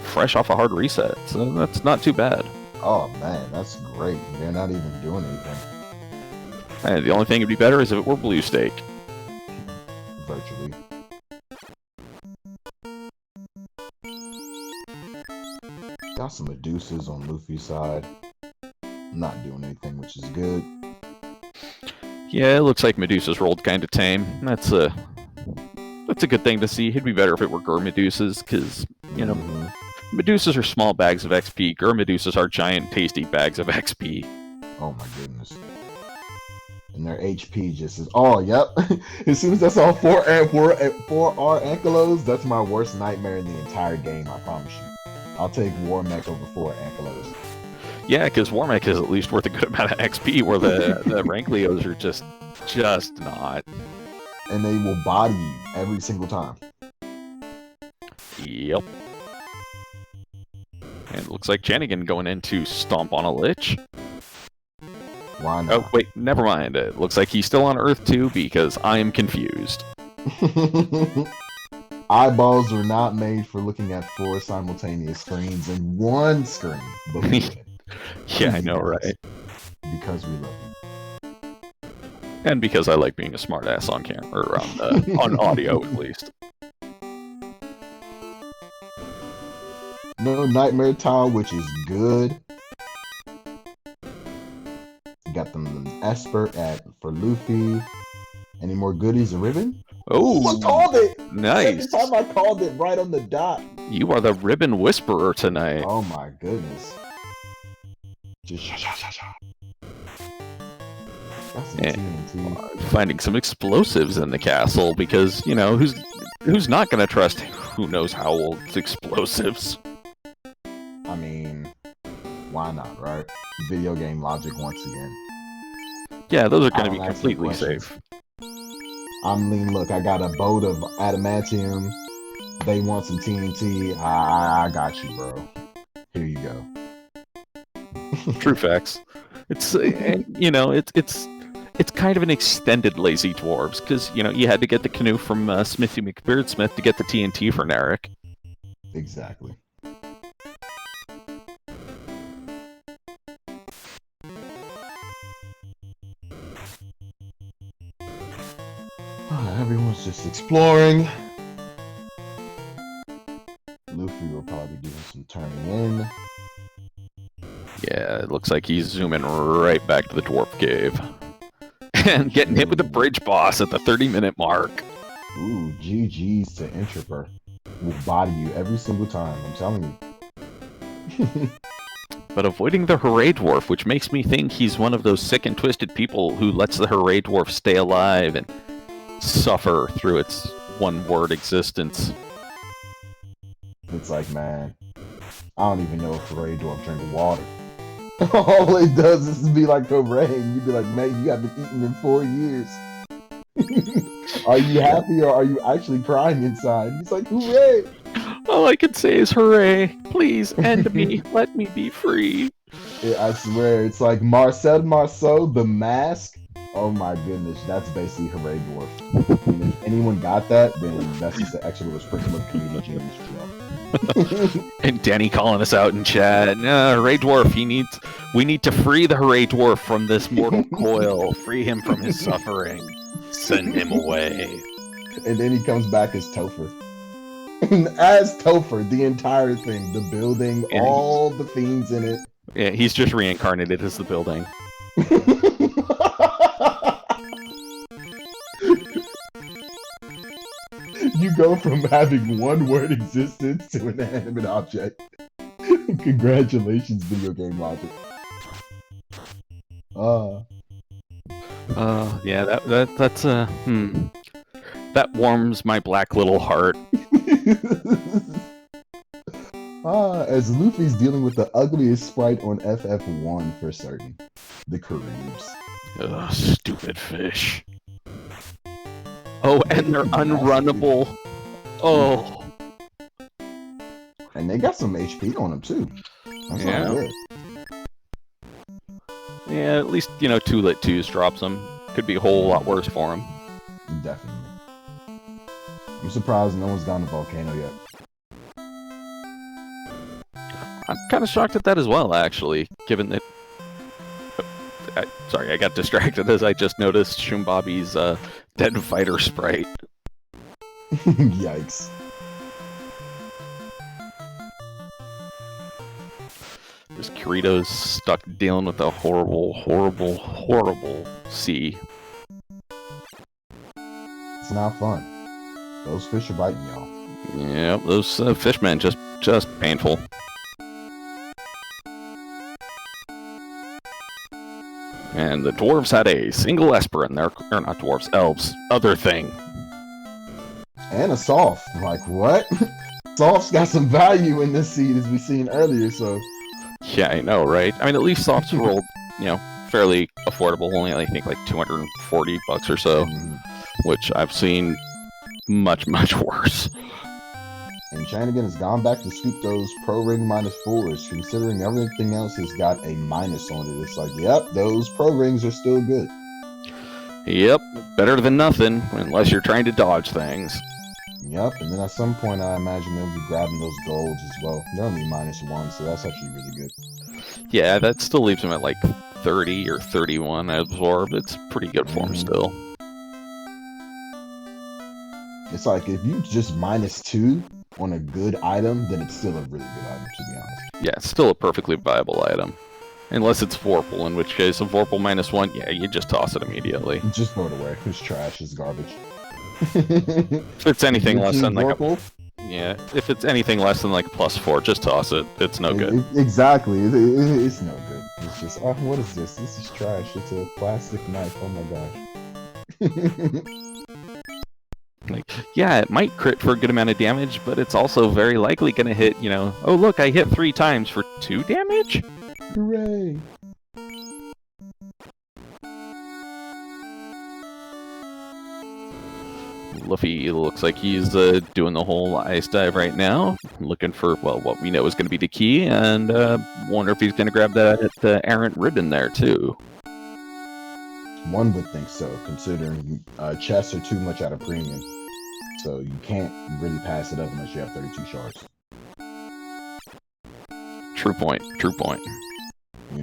Speaker 1: fresh off a hard reset, so that's not too bad.
Speaker 2: Oh man, that's great. They're not even doing anything.
Speaker 1: And the only thing would be better is if it were blue steak.
Speaker 2: Virtually. Got some Medusas on Luffy's side. Not doing anything, which is good.
Speaker 1: Yeah, it looks like Medusa's rolled kind of tame. That's it's a good thing to see. It'd be better if it were Medusas, because, you know, Medusas are small bags of XP. Medusas are giant, tasty bags of XP.
Speaker 2: Oh my goodness. And their HP just is. Oh, yep. As soon as I saw four R Ankylos, that's my worst nightmare in the entire game, I promise you. I'll take War Mech over 4 Ankylos.
Speaker 1: Yeah, because War Mech is at least worth a good amount of XP, where the Rankleos are just not.
Speaker 2: And they will body you every single time.
Speaker 1: Yep. And it looks like Janigan going in to stomp on a Lich.
Speaker 2: Why not?
Speaker 1: Oh, wait, never mind. It looks like he's still on Earth too, because I am confused.
Speaker 2: Eyeballs are not made for looking at 4 simultaneous screens in one screen. But we did.
Speaker 1: Yeah, I know, right?
Speaker 2: Because we love you.
Speaker 1: And because I like being a smartass on camera, or on audio at least.
Speaker 2: No Nightmare Tile, which is good. Got them an Esper for Luffy. Any more goodies? A ribbon?
Speaker 1: Oh,
Speaker 2: I called it!
Speaker 1: Nice.
Speaker 2: Every time I called it right on the dot.
Speaker 1: You are the ribbon whisperer tonight.
Speaker 2: Oh my goodness. Just sha. That's some TNT.
Speaker 1: Finding some explosives in the castle, because, you know, who's not going to trust who knows how old's explosives?
Speaker 2: I mean, why not, right? Video game logic once again.
Speaker 1: Yeah, those are going to be completely safe.
Speaker 2: I mean, look, I got a boat of adamantium. They want some TNT. I got you, bro. Here you go.
Speaker 1: True facts. It's you know, it's kind of an extended lazy dwarves, because, you know, you had to get the canoe from Smithy McBeardsmith to get the TNT for Narek.
Speaker 2: Exactly. Everyone's just exploring. Luffy will probably be doing some turning in.
Speaker 1: Yeah, it looks like he's zooming right back to the dwarf cave. And getting hit with the bridge boss at the 30-minute mark.
Speaker 2: Ooh, GG's to Introper. Will body you every single time, I'm telling you.
Speaker 1: But avoiding the Hooray Dwarf, which makes me think he's one of those sick and twisted people who lets the Hooray Dwarf stay alive and suffer through its one-word existence.
Speaker 2: It's like, man, I don't even know if Hooray Dwarf drink water. All it does is be like the rain. You'd be like, man, you haven't eaten in 4 years. Are you happy or are you actually crying inside? He's like, hooray!
Speaker 1: All I can say is hooray. Please end me. Let me be free.
Speaker 2: Yeah, I swear, it's like Marcel, the mask. Oh my goodness, that's basically Hooray Dwarf. And if anyone got that, then that's just the extra little sprinkle of comedic genius for y'all.
Speaker 1: And Danny calling us out in chat. Hooray Dwarf, we need to free the Hooray Dwarf from this mortal coil. Free him from his suffering. Send him away.
Speaker 2: And then he comes back as Topher. As Topher, the entire thing, the building, and all the fiends in it.
Speaker 1: Yeah, he's just reincarnated as the building.
Speaker 2: You go from having one word existence to an animate object. Congratulations, video game logic.
Speaker 1: Yeah, that's that warms my black little heart.
Speaker 2: As Luffy's dealing with the ugliest sprite on FF1 for certain. The Caribs.
Speaker 1: Ugh, stupid fish. Oh, and they're unrunnable. Oh.
Speaker 2: And they got some HP on them too. That's not good.
Speaker 1: Yeah, at least, you know, 2-lit 2s drops them. Could be a whole lot worse for them.
Speaker 2: Definitely. I'm surprised no one's gone to Volcano yet.
Speaker 1: I'm kind of shocked at that as well, actually, given that... Sorry, I got distracted as I just noticed Shumbabi's Dead Fighter sprite.
Speaker 2: Yikes.
Speaker 1: This Kirito's stuck dealing with a horrible, horrible, horrible sea.
Speaker 2: It's not fun. Those fish are biting y'all.
Speaker 1: Yeah, those fishmen just painful. And the dwarves had a single esper in there, or not dwarves, elves, other thing.
Speaker 2: And a soft. Like, what? Soft's got some value in this seed, as we seen earlier, so...
Speaker 1: Yeah, I know, right? I mean, at least softs rolled, fairly affordable, only I think like $240 or so, which I've seen much, much worse.
Speaker 2: And Chanigan has gone back to scoop those pro ring -4s, considering everything else has got a minus on it. It's like, yep, those pro rings are still good.
Speaker 1: Yep, better than nothing, unless you're trying to dodge things.
Speaker 2: Yep, and then at some point I imagine they'll be grabbing those golds as well. They're only -1, so that's actually really good.
Speaker 1: Yeah, that still leaves him at like 30 or 31 absorb. It's pretty good for him still.
Speaker 2: It's like, if you just -2 on a good item, then it's still a really good item, to be honest.
Speaker 1: Yeah, it's still a perfectly viable item. Unless it's Vorpal, in which case a Vorpal -1, yeah, you just toss it immediately.
Speaker 2: Just throw it away. It's trash. It's garbage.
Speaker 1: If it's anything less than like
Speaker 2: Vorpal?
Speaker 1: if it's anything less than like +4, just toss it. It's no good.
Speaker 2: Exactly. It's no good. It's just, oh, what is this? This is trash. It's a plastic knife. Oh my gosh.
Speaker 1: Like, yeah, it might crit for a good amount of damage, but it's also very likely going to hit, oh look, I hit 3 times for 2 damage?
Speaker 2: Hooray!
Speaker 1: Luffy looks like he's doing the whole ice dive right now, looking for, well, what we know is going to be the key, and wonder if he's going to grab that errant ribbon there, too.
Speaker 2: One would think so, considering chests are too much at a premium. So you can't really pass it up unless you have 32 shards.
Speaker 1: True point, true point.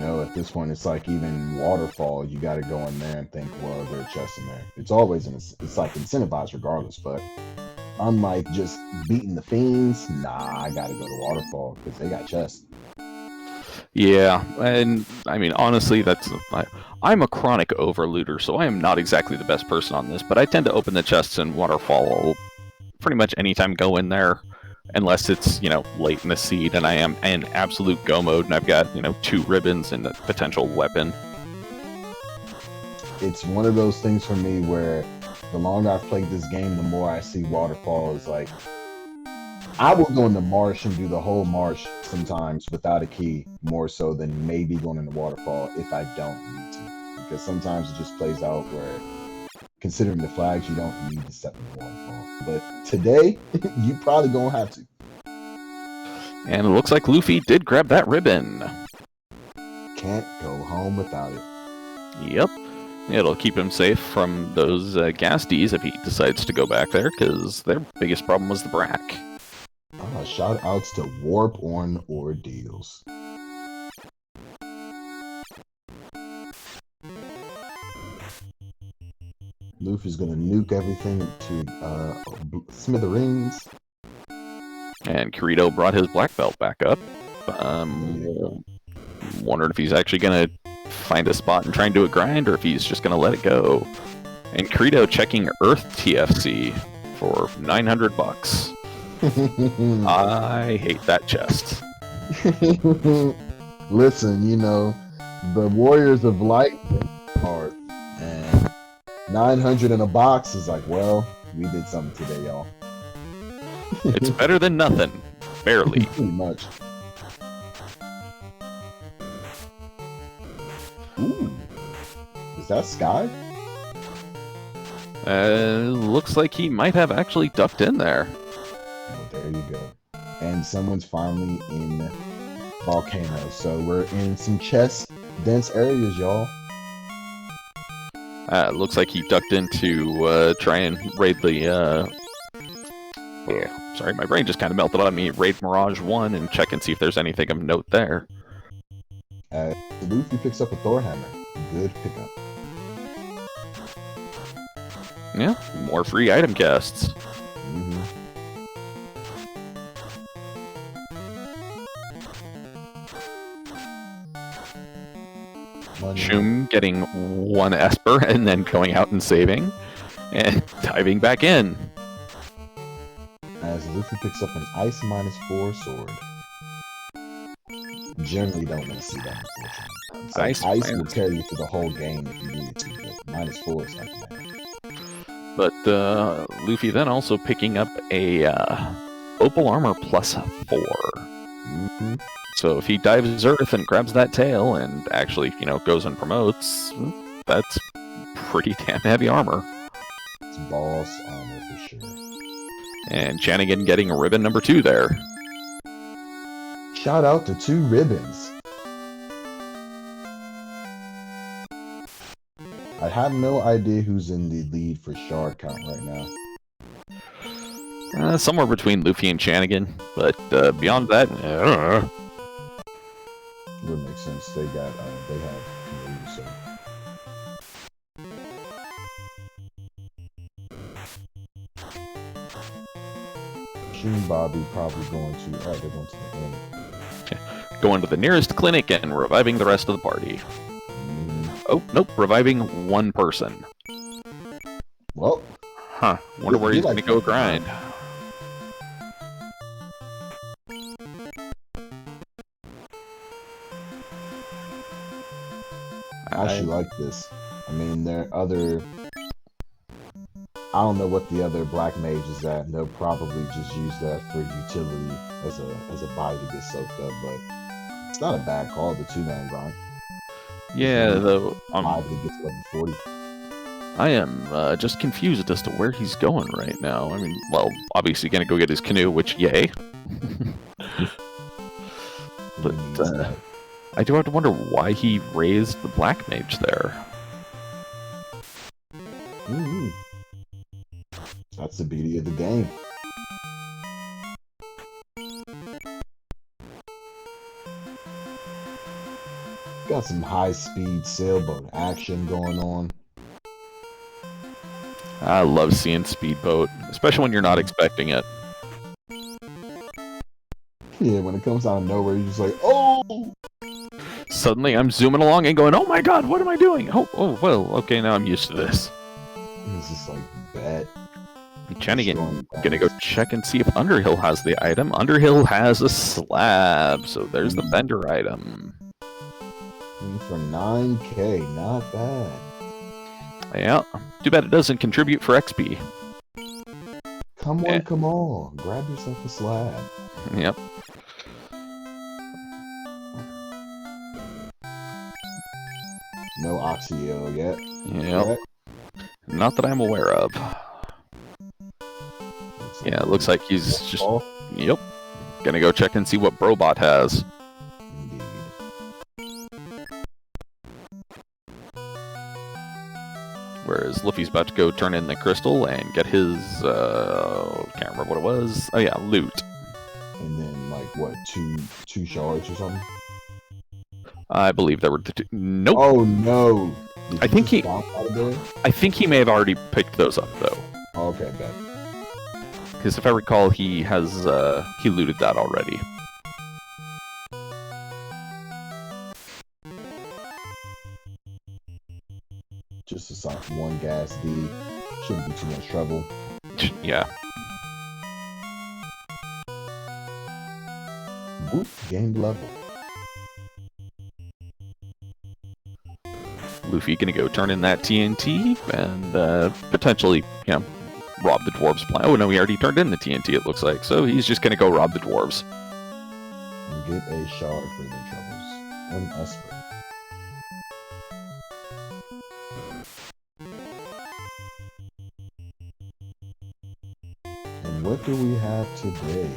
Speaker 2: At this point, it's like even Waterfall, you gotta go in there and think, well, there are chests in there. It's always, it's like incentivized regardless, but unlike just beating the Fiends, nah, I gotta go to Waterfall, because they got chests.
Speaker 1: Yeah, and I mean, honestly, I'm a chronic overlooter, so I am not exactly the best person on this, but I tend to open the chests in Waterfall pretty much anytime go in there, unless it's, late in the seed and I am in absolute go mode and I've got, 2 ribbons and a potential weapon.
Speaker 2: It's one of those things for me where the longer I've played this game, the more I see Waterfall is like, I will go in the marsh and do the whole marsh sometimes without a key, more so than maybe going in the Waterfall if I don't need to. Because sometimes it just plays out where, considering the flags, you don't need to step in the Waterfall. But today, you probably gonna have to.
Speaker 1: And it looks like Luffy did grab that ribbon.
Speaker 2: Can't go home without it.
Speaker 1: Yep. It'll keep him safe from those Gasties if he decides to go back there, because their biggest problem was the Brack.
Speaker 2: Shout outs to Warp on Ordeals. Luffy's gonna nuke everything to smithereens.
Speaker 1: And Kirito brought his black belt back up. Wondering if he's actually gonna find a spot and try and do a grind, or if he's just gonna let it go. And Kirito checking Earth TFC for $900. I hate that chest.
Speaker 2: Listen, the Warriors of Light are, and 900 in a box is like, well, we did something today, y'all.
Speaker 1: It's better than nothing. Barely.
Speaker 2: Pretty much. Ooh. Is that Sky?
Speaker 1: Looks like he might have actually ducked in there.
Speaker 2: Well, there you go. And someone's finally in Volcano. So we're in some chest dense areas, y'all.
Speaker 1: Looks like he ducked in to try and raid the sorry, my brain just kind of melted on me. Raid Mirage 1 and check and see if there's anything of note there.
Speaker 2: Luffy picks up a Thor hammer. Good pickup.
Speaker 1: Yeah, more free item casts. Shum getting 1 Esper and then going out and saving and diving back in.
Speaker 2: As Luffy picks up an Ice -4 sword. Generally don't want to see that, unfortunately. It's like Ice will carry you through the whole game if you needed to, but -4 is not bad.
Speaker 1: But Luffy then also picking up a Opal Armor +4.
Speaker 2: Mm-hmm.
Speaker 1: So if he dives Earth and grabs that tail and actually, goes and promotes, that's pretty damn heavy armor.
Speaker 2: It's boss armor for sure.
Speaker 1: And Chanigan getting ribbon number 2 there.
Speaker 2: Shout out to 2 ribbons. I have no idea who's in the lead for shard count right now.
Speaker 1: Somewhere between Luffy and Chanigan, but beyond that,
Speaker 2: Would make sense. They have canoes, so. Sheen Bobby probably going to. Alright, they're going to the inn.
Speaker 1: Going to the nearest clinic and reviving the rest of the party. Oh, nope, reviving 1 person.
Speaker 2: Well.
Speaker 1: Huh, wonder where he's gonna go grind.
Speaker 2: I actually like this. I mean, there are other... I don't know what the other black mage is at, and they'll probably just use that for utility as a body to get soaked up, but it's not a bad call, the 2-man grind.
Speaker 1: Yeah, though...
Speaker 2: to get to level 40.
Speaker 1: I am just confused as to where he's going right now. I mean, well, obviously gonna go get his canoe, which, yay. But, I do have to wonder why he raised the black mage there.
Speaker 2: Mm-hmm. That's the beauty of the game. Got some high-speed sailboat action going on.
Speaker 1: I love seeing speedboat, especially when you're not expecting it.
Speaker 2: Yeah, when it comes out of nowhere, you're just like, oh!
Speaker 1: Suddenly I'm zooming along and going, oh my god, what am I doing? Oh, well, okay, now I'm used to this.
Speaker 2: It's just like, bet.
Speaker 1: Chanigan gonna go check and see if Underhill has the item. Underhill has a slab, so there's the vendor item.
Speaker 2: For 9k, not bad.
Speaker 1: Yeah, too bad it doesn't contribute for XP.
Speaker 2: Come on, grab yourself a slab.
Speaker 1: Yep.
Speaker 2: No Oxio yet.
Speaker 1: Yep. Not that I'm aware of. Yeah, it looks like he's just... Yep. Gonna go check and see what Brobot has.
Speaker 2: Indeed.
Speaker 1: Whereas Luffy's about to go turn in the crystal and get his... can't remember what it was. Oh yeah, loot.
Speaker 2: And then, like, what, two shards or something?
Speaker 1: I believe there were the 2... Nope.
Speaker 2: Oh, no.
Speaker 1: I think he may have already picked those up, though.
Speaker 2: Oh, okay, bet.
Speaker 1: Because if I recall, he has, he looted that already.
Speaker 2: Just assign 1 gas D. Shouldn't be too much trouble.
Speaker 1: Yeah.
Speaker 2: Whoop, gained level.
Speaker 1: Luffy gonna go turn in that TNT and potentially, rob the dwarves' plan. Oh no, he already turned in the TNT, it looks like. So he's just gonna go rob the dwarves.
Speaker 2: And get a shard for their troubles. An Esper. And what do we have today?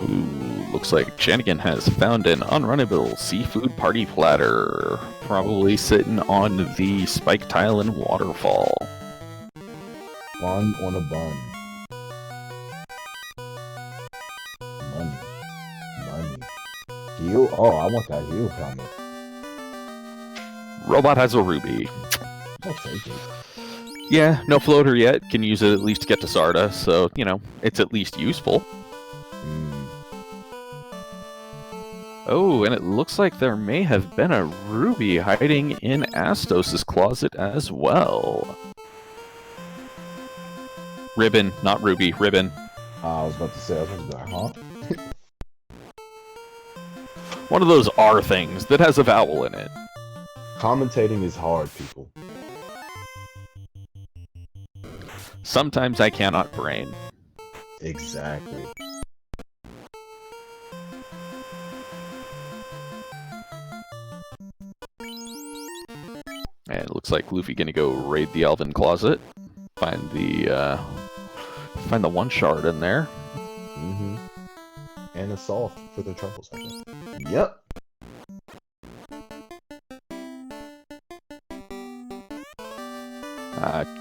Speaker 1: Ooh, looks like Chanigan has found an unrunnable seafood party platter. Probably sitting on the spike tile and waterfall.
Speaker 2: Fun on a bun. Money. Heal? Oh, I want that heal helmet.
Speaker 1: Robot has a ruby.
Speaker 2: I'll take it.
Speaker 1: Yeah, no floater yet. Can use it at least to get to Sarda, so, it's at least useful. Oh, and it looks like there may have been a ruby hiding in Astos' closet as well. Ribbon, not ruby, ribbon.
Speaker 2: I was about to say, I was about to be like, huh?
Speaker 1: One of those R things that has a vowel in it.
Speaker 2: Commentating is hard, people.
Speaker 1: Sometimes I cannot brain.
Speaker 2: Exactly.
Speaker 1: And it looks like Luffy gonna go raid the Elven Closet. Find the one shard in there.
Speaker 2: Mm-hmm. And a solve for their troubles, I guess. Yep.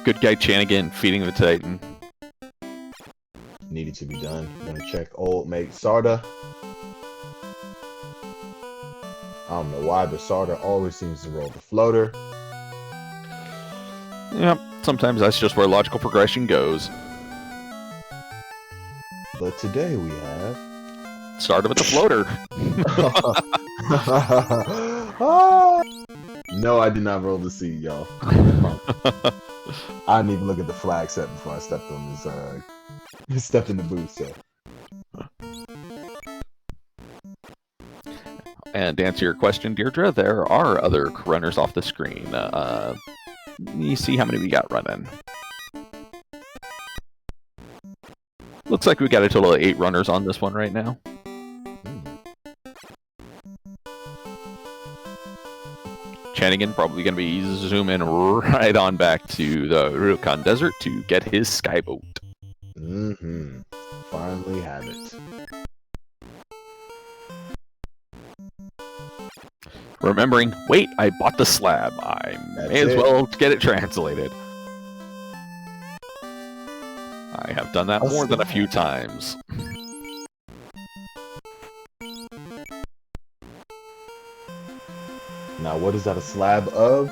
Speaker 1: Good guy Chanigan feeding the Titan.
Speaker 2: Needed to be done. I'm gonna check old mate Sarda. I don't know why, but Sarda always seems to roll the floater.
Speaker 1: Yep, sometimes that's just where logical progression goes.
Speaker 2: But today we have...
Speaker 1: Started with the floater.
Speaker 2: No, I did not roll the seed, y'all. I didn't even look at the flag set before I stepped on this, stepped in the booth, so.
Speaker 1: And to answer your question, Deirdre, there are other runners off the screen. You see how many we got running. Looks like we got a total of 8 runners on this one right now. Chanigan probably going to be zooming right on back to the Ryokan Desert to get his skyboat.
Speaker 2: Mm-hmm. Finally have it.
Speaker 1: Remembering, wait, I bought the slab. I may as well get it translated. I have done that more than a few times.
Speaker 2: Now, what is that a slab of?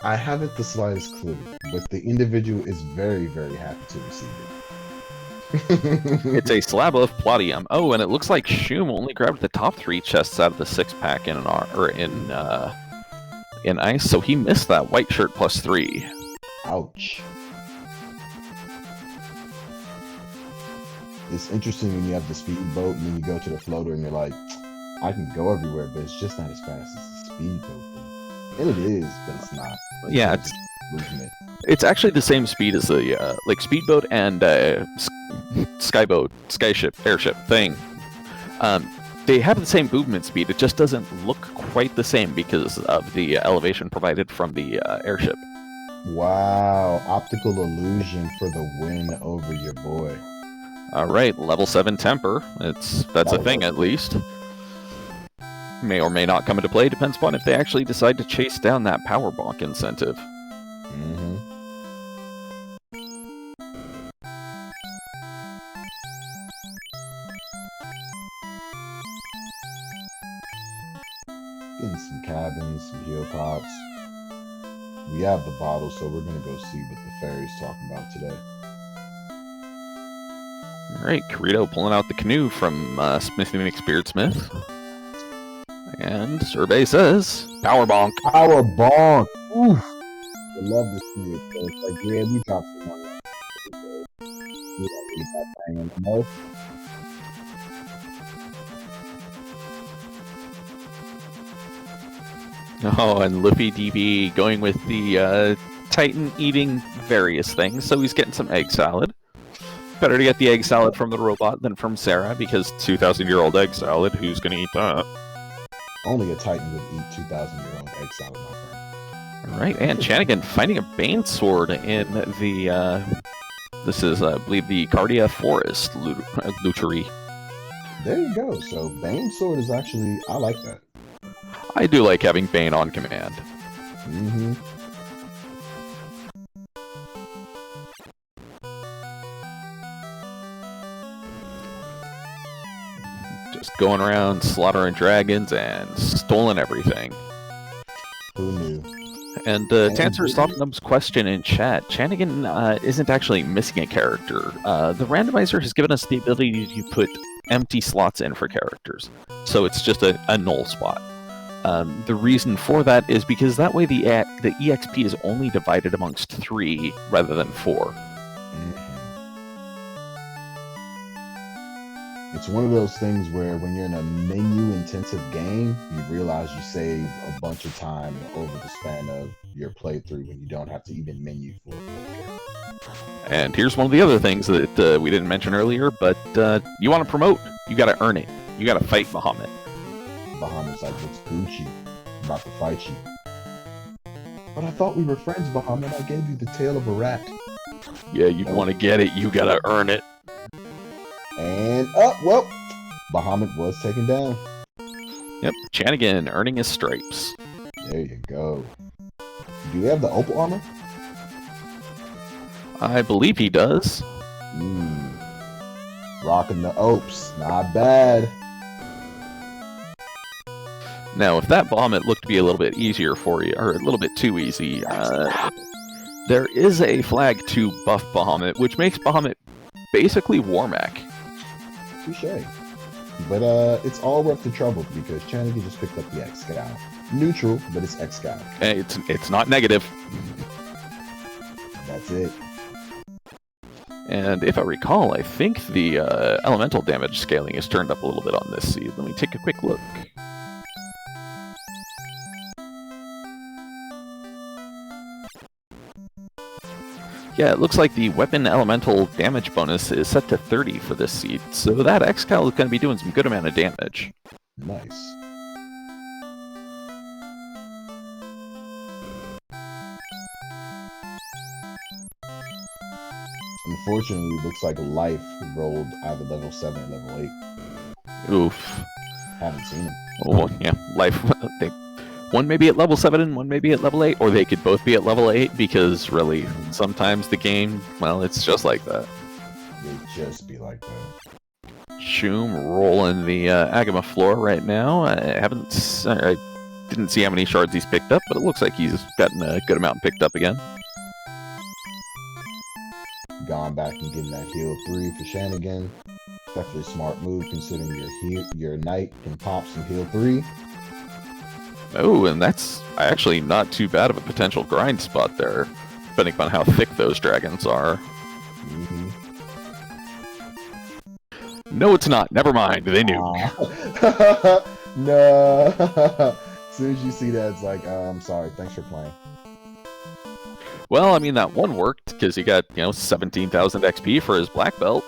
Speaker 2: I haven't the slightest clue, but the individual is very, very happy to receive it.
Speaker 1: It's a slab of platium. Oh, and it looks like Shum only grabbed the top 3 chests out of the 6-pack in ice, so he missed that white shirt plus 3.
Speaker 2: Ouch. It's interesting when you have the speedboat and then you go to the floater and you're like, I can go everywhere, but it's just not as fast as the speedboat. And it is, but it's not.
Speaker 1: Yeah,
Speaker 2: it's movement.
Speaker 1: It's actually the same speed as the like speedboat and skyboat, skyship, airship thing. They have the same movement speed. It just doesn't look quite the same because of the elevation provided from the airship.
Speaker 2: Wow, optical illusion for the win over your boy.
Speaker 1: All right, level 7 temper. That's a thing at least. May or may not come into play. Depends upon if they actually decide to chase down that power bonk incentive.
Speaker 2: Mm-hmm. Getting some cabins, some heal pops. We have the bottle, so we're gonna go see what the fairy's talking about today.
Speaker 1: Alright, Kirito pulling out the canoe from Smithy McSpirit-Smith. And Survey says, Power Bonk.
Speaker 2: Power bonk! Oof! I love to see it. So it's like, yeah, we dropped some money. We don't need that thing anymore.
Speaker 1: Oh, and Luffy DB going with the Titan eating various things, so he's getting some egg salad. Better to get the egg salad from the robot than from Sarah, because 2,000-year-old egg salad, who's going to eat that?
Speaker 2: Only a Titan would eat 2,000-year-old egg salad, my friend.
Speaker 1: Alright, and Chanigan finding a Bane sword in the, this is, I believe, the Cardia Forest lootery.
Speaker 2: There you go. So, Bane sword is actually, I like that.
Speaker 1: I do like having Bane on command.
Speaker 2: Mm-hmm.
Speaker 1: Just going around slaughtering dragons and stolen everything.
Speaker 2: Who knew?
Speaker 1: And to answer Softnub's question in chat, Chanigan isn't actually missing a character. The randomizer has given us the ability to put empty slots in for characters, so it's just a null spot. The reason for that is because that way the EXP is only divided amongst 3 rather than 4.
Speaker 2: It's one of those things where when you're in a menu-intensive game, you realize you save a bunch of time over the span of your playthrough when you don't have to even menu for it.
Speaker 1: And here's one of the other things that we didn't mention earlier, but you want to promote, you got to earn it. You got to fight Bahamut.
Speaker 2: Bahamut's like, it's Gucci. I'm about to fight you. But I thought we were friends, Bahamut. I gave you the tail of a rat.
Speaker 1: Yeah, you want to get it, you got to earn it.
Speaker 2: And, well, Bahamut was taken down.
Speaker 1: Yep, Chanigan earning his stripes.
Speaker 2: There you go. Do we have the opal armor?
Speaker 1: I believe he does.
Speaker 2: Rocking the opes. Not bad.
Speaker 1: Now, if that Bahamut looked to be a little bit easier for you, or a little bit too easy, there is a flag to buff Bahamut, which makes Bahamut basically Warmac.
Speaker 2: Touché. But it's all worth the trouble because Chanigan just picked up the X guy. Neutral, but it's X guy.
Speaker 1: It's not negative.
Speaker 2: That's it.
Speaker 1: And if I recall, I think the elemental damage scaling is turned up a little bit on this seed. Let me take a quick look. Yeah, it looks like the weapon elemental damage bonus is set to 30 for this seed, so that X-Cal is going to be doing some good amount of damage.
Speaker 2: Nice. Unfortunately, it looks like life rolled either level 7 or level 8.
Speaker 1: Oof.
Speaker 2: Haven't seen him.
Speaker 1: Oh, yeah, life. One may be at level 7 and one may be at level 8, or they could both be at level 8, because really, sometimes the game, well, it's just like that.
Speaker 2: They just be like that.
Speaker 1: Shoom rolling the Agama floor right now. I didn't see how many shards he's picked up, but it looks like he's gotten a good amount picked up again.
Speaker 2: Gone back and getting that heal 3 for Chanigan. Definitely a smart move considering your knight can pop some heal 3.
Speaker 1: Oh, and that's actually not too bad of a potential grind spot there, depending upon how thick those dragons are.
Speaker 2: Mm-hmm.
Speaker 1: No, it's not. Never mind. They knew.
Speaker 2: No. As soon as you see that, it's like, I'm sorry. Thanks for playing.
Speaker 1: Well, I mean, that one worked, because he got, 17,000 XP for his black belt.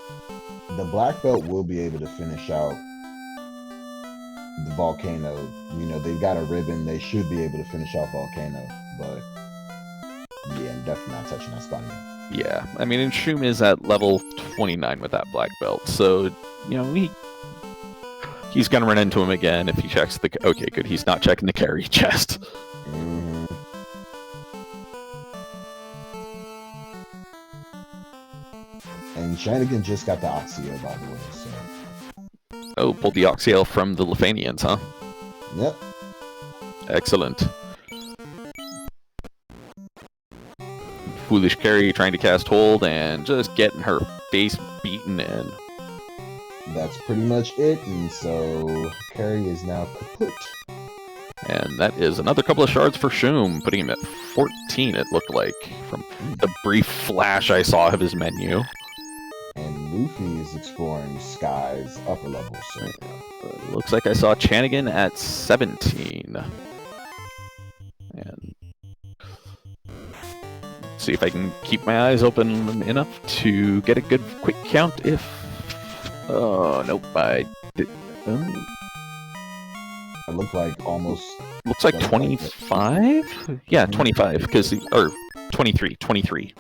Speaker 2: The black belt will be able to finish out the volcano. They've got a ribbon. They should be able to finish out volcano. But, yeah, I'm definitely not touching that spot again.
Speaker 1: Yeah, I mean, and Shoom is at level 29 with that black belt, so, he's gonna run into him again if he checks the... Okay, good, he's not checking the carry chest.
Speaker 2: Mm-hmm. And Chanigan just got the Oxio, by the way, so...
Speaker 1: Oh, pulled the Oxio from the Lefanians, huh?
Speaker 2: Yep.
Speaker 1: Excellent. Foolish Carrie trying to cast hold and just getting her face beaten in.
Speaker 2: That's pretty much it, and so Carrie is now kaput.
Speaker 1: And that is another couple of shards for Shoom, putting him at 14, it looked like, from the brief flash I saw of his menu.
Speaker 2: And Luffy is exploring Sky's upper level, so...
Speaker 1: Looks like I saw Chanigan at 17. And... see if I can keep my eyes open enough to get a good quick count if... Oh, nope, I did...
Speaker 2: It looked like almost...
Speaker 1: Looks like 25? Yeah, 25, because... Or, 23.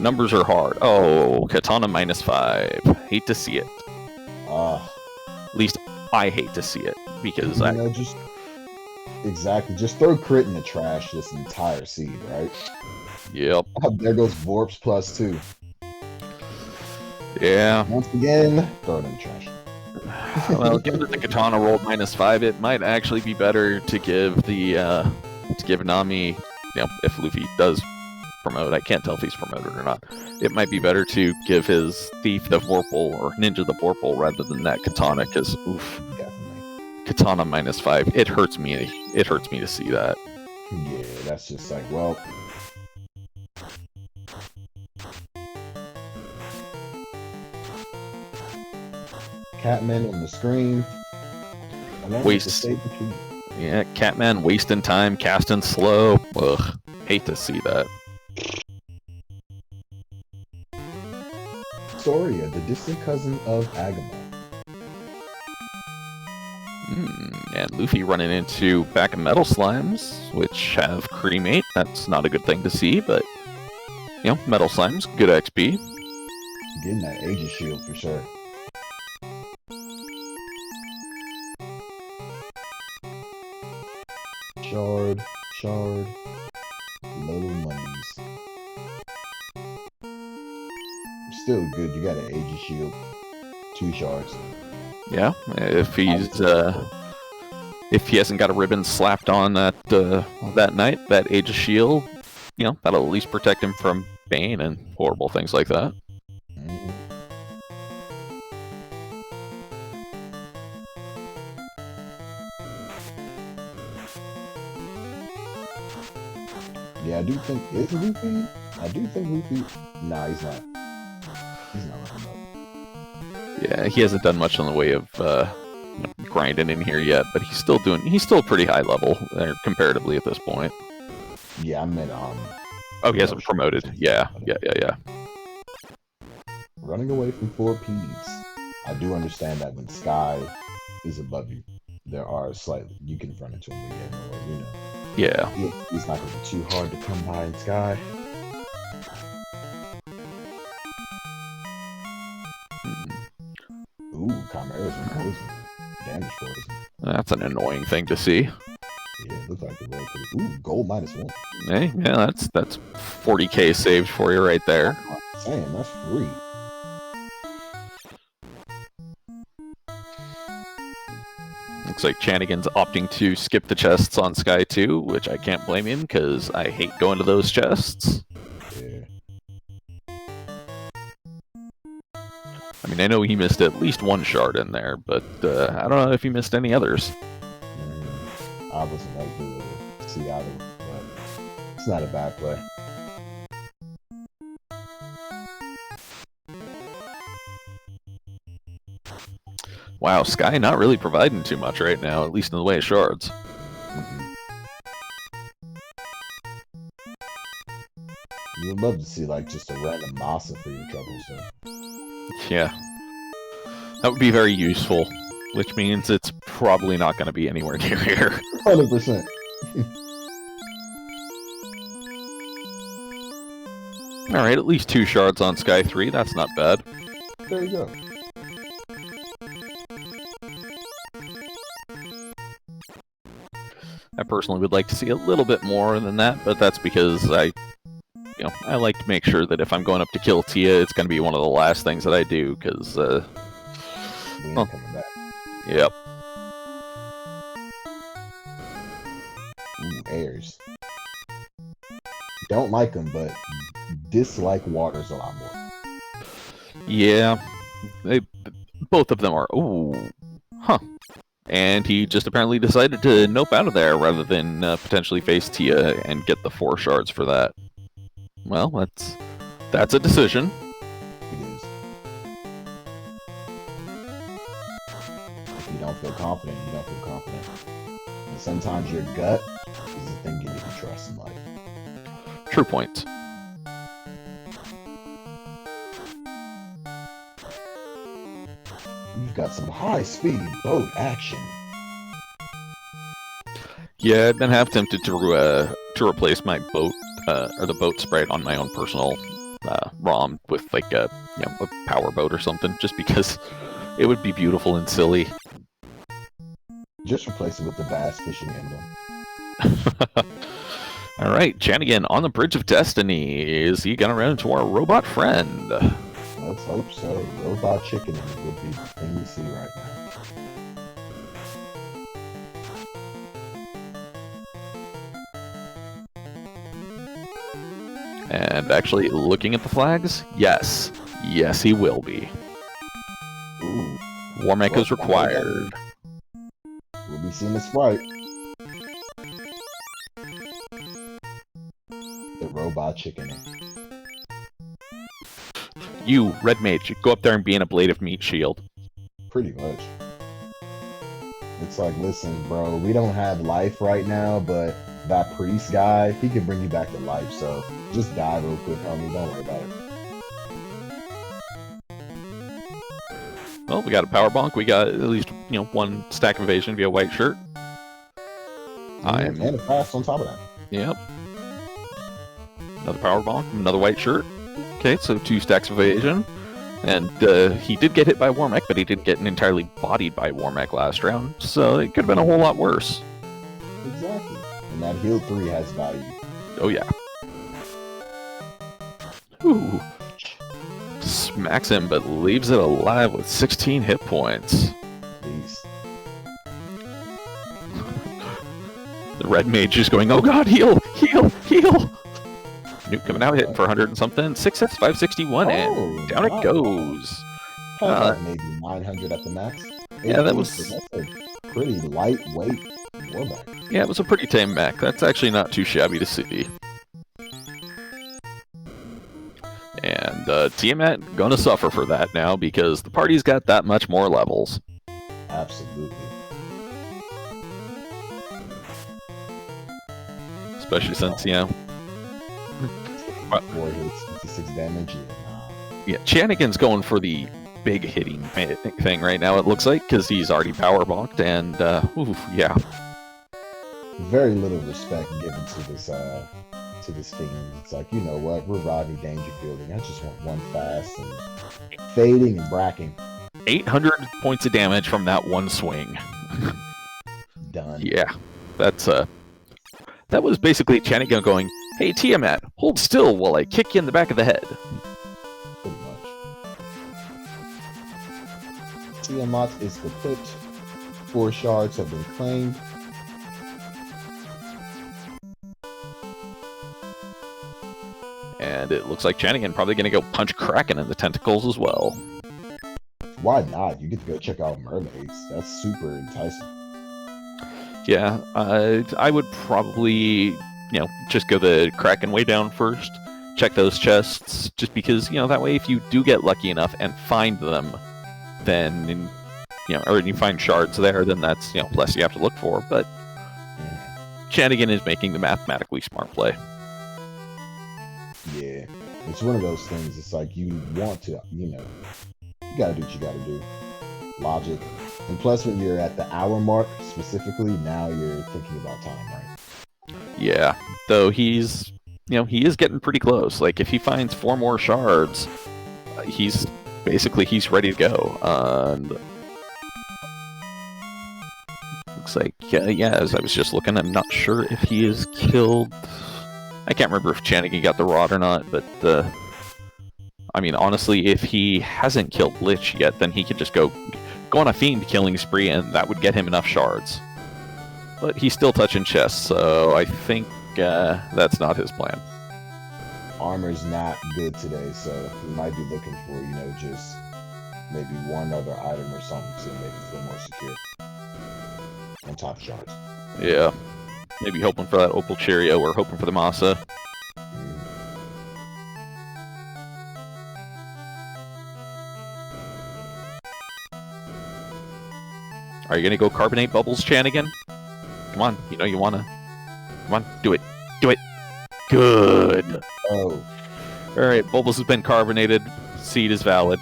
Speaker 1: Numbers are hard. Oh, Katana -5. Hate to see it. At least I hate to see it, because
Speaker 2: just... Exactly, just throw crit in the trash this entire seed, right?
Speaker 1: Yep.
Speaker 2: There goes Vorp's +2.
Speaker 1: Yeah.
Speaker 2: Once again, throw it in the trash.
Speaker 1: Well, given that the Katana rolled -5, it might actually be better to give the Nami, if Luffy does promote, I can't tell if he's promoted or not. It might be better to give his thief the Vorpal or ninja the Vorpal rather than that Katana, because oof,
Speaker 2: Definitely.
Speaker 1: Katana -5, it hurts me. It hurts me to see that.
Speaker 2: Yeah, that's just like, well. Catman on the screen.
Speaker 1: Waste. Yeah, Catman wasting time, casting slow. Ugh, hate to see that.
Speaker 2: Soria, the distant cousin of Agumon.
Speaker 1: And Luffy running into back of Metal Slimes, which have Cremate. That's not a good thing to see, but, you know, Metal Slimes, good XP.
Speaker 2: Getting that Aegis shield for sure. Shard, little monies. Still good, you got an Aegis shield. 2 shards.
Speaker 1: Yeah, if he hasn't got a ribbon slapped on that night, that Aegis shield, you know, that'll at least protect him from Bane and horrible things like that.
Speaker 2: Mm-hmm. Yeah, I do think Luffy. Nah, he's not. He's not looking up.
Speaker 1: Yeah, he hasn't done much in the way of grinding in here yet, but he's still pretty high level comparatively at this point.
Speaker 2: Yeah, I meant
Speaker 1: Oh, he hasn't promoted. Yeah.
Speaker 2: Running away from 4 Ps. I do understand that when Sky is above you, there are you can run into him again, or you know.
Speaker 1: Yeah.
Speaker 2: He's not gonna be too hard to come by in Sky. Ooh, Chimera's in poison. Damage poison.
Speaker 1: That's an annoying thing to see.
Speaker 2: Yeah, it looks like the roll pretty. Ooh, gold -1.
Speaker 1: Hey, yeah, that's 40k saved for you right there.
Speaker 2: Damn, that's free.
Speaker 1: Looks like Chanigan's opting to skip the chests on Sky 2, which I can't blame him, because I hate going to those chests.
Speaker 2: Yeah.
Speaker 1: I mean, I know he missed at least 1 shard in there, but I don't know if he missed any others.
Speaker 2: I wasn't like to see either, but it's not a bad play.
Speaker 1: Wow, Sky not really providing too much right now, at least in the way of shards.
Speaker 2: You would love to see like just a random massa for your troubles, though.
Speaker 1: Yeah. That would be very useful, which means it's probably not going to be anywhere near here.
Speaker 2: 100%.
Speaker 1: Alright, at least 2 shards on Sky 3, that's not bad.
Speaker 2: There you go.
Speaker 1: I personally would like to see a little bit more than that, but that's because I like to make sure that if I'm going up to kill Tia, it's going to be one of the last things that I do, because,
Speaker 2: we ain't coming back.
Speaker 1: Yep.
Speaker 2: Ooh, airs. Don't like them, but dislike waters a lot more.
Speaker 1: Yeah. Both of them are. Ooh. Huh. And he just apparently decided to nope out of there rather than potentially face Tia and get the 4 shards for that. Well, that's a decision.
Speaker 2: It is. If you don't feel confident, you don't feel confident. And sometimes your gut is the thing you need to trust in life.
Speaker 1: True point.
Speaker 2: You've got some high-speed boat action.
Speaker 1: Yeah, I've been half tempted to replace my boat, or the boat sprite on my own personal ROM with like a power boat or something, just because it would be beautiful and silly.
Speaker 2: Just replace it with the bass fishing emblem.
Speaker 1: Alright, Chanigan on the Bridge of Destiny. Is he gonna run into our robot friend?
Speaker 2: Let's hope so. Robot chicken would be the thing we see right now.
Speaker 1: And actually, looking at the flags, yes. Yes, he will be.
Speaker 2: Ooh.
Speaker 1: Warm Echo's required.
Speaker 2: We'll be seeing the sprite. The robot chicken.
Speaker 1: You, Red Mage, go up there and be in a blade of meat shield.
Speaker 2: Pretty much. It's like, listen, bro, we don't have life right now, but that priest guy, he can bring you back to life. So just die real quick, homie. Don't worry about it.
Speaker 1: Well, we got a power bonk. We got at least, one stack of evasion via white shirt.
Speaker 2: And a fast on top of that.
Speaker 1: Yep. Another power bonk, another white shirt. Okay, so 2 stacks of evasion. And he did get hit by Warmech, but he didn't get entirely bodied by Warmech last round, so it could have been a whole lot worse.
Speaker 2: Exactly. And that heal 3 has value.
Speaker 1: Oh, yeah. Ooh. Smacks him, but leaves it alive with 16 hit points.
Speaker 2: Please.
Speaker 1: The red mage is going, oh god, heal! Heal! Heal! Nuke coming out, hitting for 100 and something. 6 hits, 561, and down it goes.
Speaker 2: Maybe 900 at the max.
Speaker 1: Yeah, that's
Speaker 2: a pretty lightweight warback.
Speaker 1: Yeah, it was a pretty tame mech. That's actually not too shabby to see. And Tiamat gonna suffer for that now because the party's got that much more levels.
Speaker 2: Absolutely.
Speaker 1: Especially since,
Speaker 2: 4 hits, 56 damage.
Speaker 1: Yeah, Chanigan's going for the big hitting thing right now, it looks like, because he's already power bonked, and, yeah.
Speaker 2: Very little respect given to this Fiend. It's like, you know what, we're Rodney Dangerfielding. I just want one fast and fading and bracking.
Speaker 1: 800 points of damage from that one swing.
Speaker 2: Done.
Speaker 1: Yeah, that was basically Chanigan going, hey Tiamat, hold still while I kick you in the back of the head.
Speaker 2: Pretty much. Tiamat is equipped. 4 shards have been claimed.
Speaker 1: And it looks like Chanigan probably going to go punch Kraken in the tentacles as well.
Speaker 2: Why not? You get to go check out mermaids. That's super enticing.
Speaker 1: Yeah, I would probably, just go the Kraken way down first. Check those chests, just because, that way if you do get lucky enough and find them, then, or you find shards there, then that's, less you have to look for. But Chanigan is making the mathematically smart play.
Speaker 2: Yeah, it's one of those things. It's like you want to, you gotta do what you gotta do. Logic. And plus, when you're at the hour mark, specifically, now you're thinking about time, right?
Speaker 1: Yeah, though he is getting pretty close. Like, if he finds 4 more shards, he's ready to go. And looks like, as I was just looking, I'm not sure if he is killed. I can't remember if Chanigan got the rod or not, but I mean, honestly, if he hasn't killed Lich yet, then he could just go on a Fiend killing spree, and that would get him enough shards. But he's still touching chests, so I think that's not his plan.
Speaker 2: Armor's not good today, so we might be looking for, just maybe one other item or something to make it feel more secure. On top of shards.
Speaker 1: Yeah. Maybe hoping for that Opal Cheerio or hoping for the Masa. Are you gonna go Carbonate Bubbles, Chanigan? Come on, you wanna. Come on, do it. Do it! Good!
Speaker 2: Oh.
Speaker 1: Alright, Bubbles has been carbonated. Seed is valid.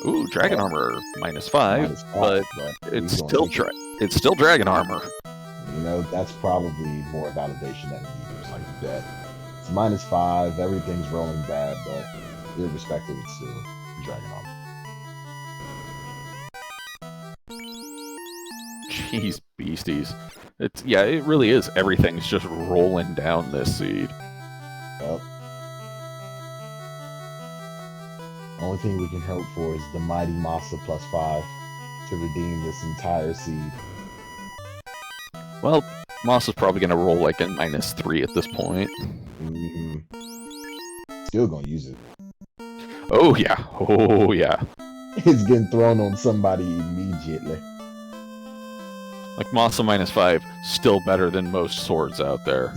Speaker 1: Ooh, Dragon Armor, -5, but it's still Dragon Armor.
Speaker 2: That's probably more validation than needed. Like that. It's -5, everything's rolling bad, but irrespective, it's still Dragon Armor.
Speaker 1: Jeez, beasties. It really is. Everything's just rolling down this seed.
Speaker 2: Yep. Only thing we can hope for is the mighty Masa +5 to redeem this entire seed.
Speaker 1: Well, Moss is probably going to roll like a -3 at this point.
Speaker 2: Mm-hmm. Still gonna use it.
Speaker 1: Oh yeah. Oh yeah.
Speaker 2: It's getting thrown on somebody immediately.
Speaker 1: Like Masa -5, still better than most swords out there.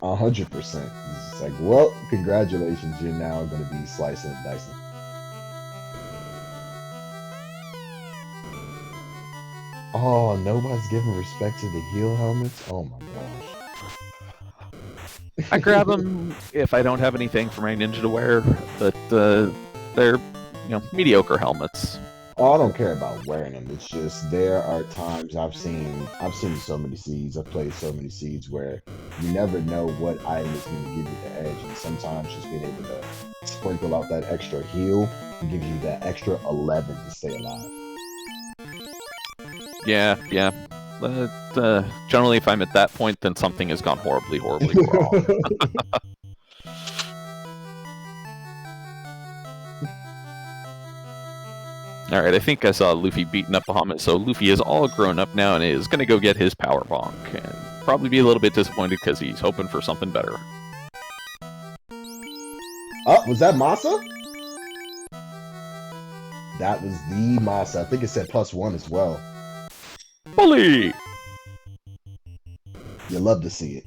Speaker 2: 100%. It's like, well, congratulations, you're now going to be slicing and dicing. Oh, nobody's giving respect to the heel helmets? Oh my
Speaker 1: I grab
Speaker 2: gosh.
Speaker 1: them if I don't have anything for my ninja to wear, but they're mediocre helmets.
Speaker 2: Oh, I don't care about wearing them. It's just there are times I've seen so many seeds. I've played so many seeds where you never know what item is going to give you the edge, and sometimes just being able to sprinkle out that extra heal gives you that extra 11 to stay alive.
Speaker 1: Yeah, yeah. But generally, if I'm at that point, then something has gone horribly, horribly wrong. Alright, I think I saw Luffy beating up Bahamut, so Luffy is all grown up now and is going to go get his power bonk, and probably be a little bit disappointed because he's hoping for something better.
Speaker 2: Oh, was that Masa? That was the Masa. I think it said +1 as well.
Speaker 1: Bully!
Speaker 2: You love to see it.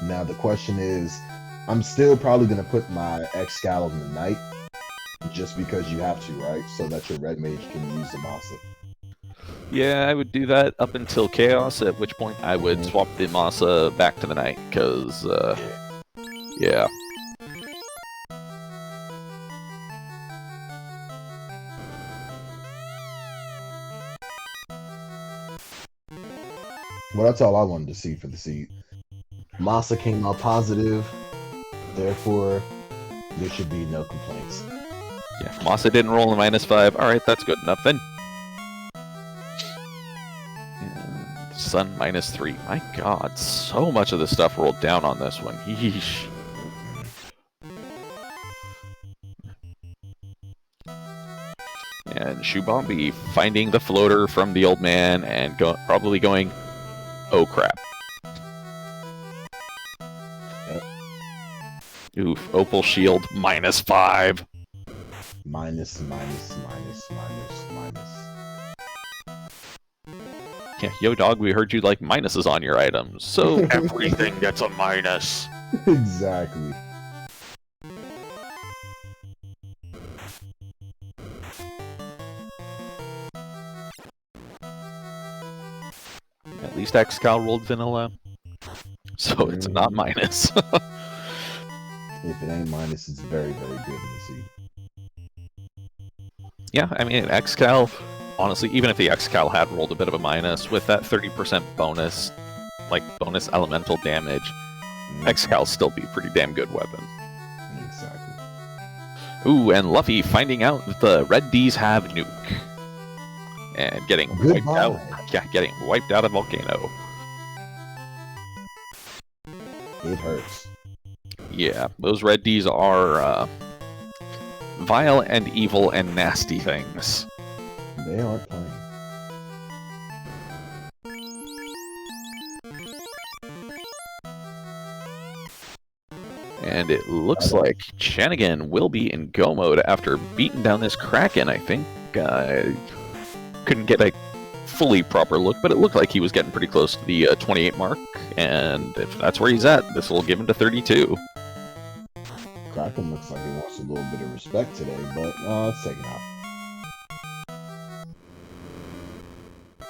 Speaker 2: Now the question is, I'm still probably going to put my X-Scal on the Knight, just because you have to, right? So that your Red Mage can use the Masa.
Speaker 1: Yeah, I would do that up until Chaos, at which point I would swap the Masa back to the Knight, because, yeah.
Speaker 2: Well, that's all I wanted to see for the seed. Masa came out positive, therefore there should be no complaints.
Speaker 1: Yeah, Masa didn't roll a -5. Alright, that's good enough then. And Sun -3. My god, so much of the stuff rolled down on this one. Yeesh. And Shubambi finding the floater from the old man and probably going, oh crap.
Speaker 2: Yep.
Speaker 1: Oof, Opal Shield -5.
Speaker 2: Minus.
Speaker 1: Yeah, yo dog, we heard you like minuses on your items, so everything gets a minus.
Speaker 2: Exactly.
Speaker 1: At least Xcal rolled vanilla, so it's not minus.
Speaker 2: If it ain't minus, it's very, very good in the seed.
Speaker 1: Yeah, I mean, Xcal, honestly, even if the Xcal had rolled a bit of a minus, with that 30% bonus, like bonus elemental damage, Xcal's still be a pretty damn good weapon.
Speaker 2: Exactly.
Speaker 1: Ooh, and Luffy finding out that the Red D's have nuke. And getting wiped out. Yeah, getting wiped out of Volcano.
Speaker 2: It hurts.
Speaker 1: Yeah, those Red D's are vile and evil and nasty things.
Speaker 2: They aren't playing.
Speaker 1: And it looks like Shanigan will be in go mode after beating down this Kraken, I think. Couldn't get a fully proper look, but it looked like he was getting pretty close to the 28 mark. And if that's where he's at, this will give him to 32.
Speaker 2: Kraken looks like he wants a little bit of respect today, but let's take it out.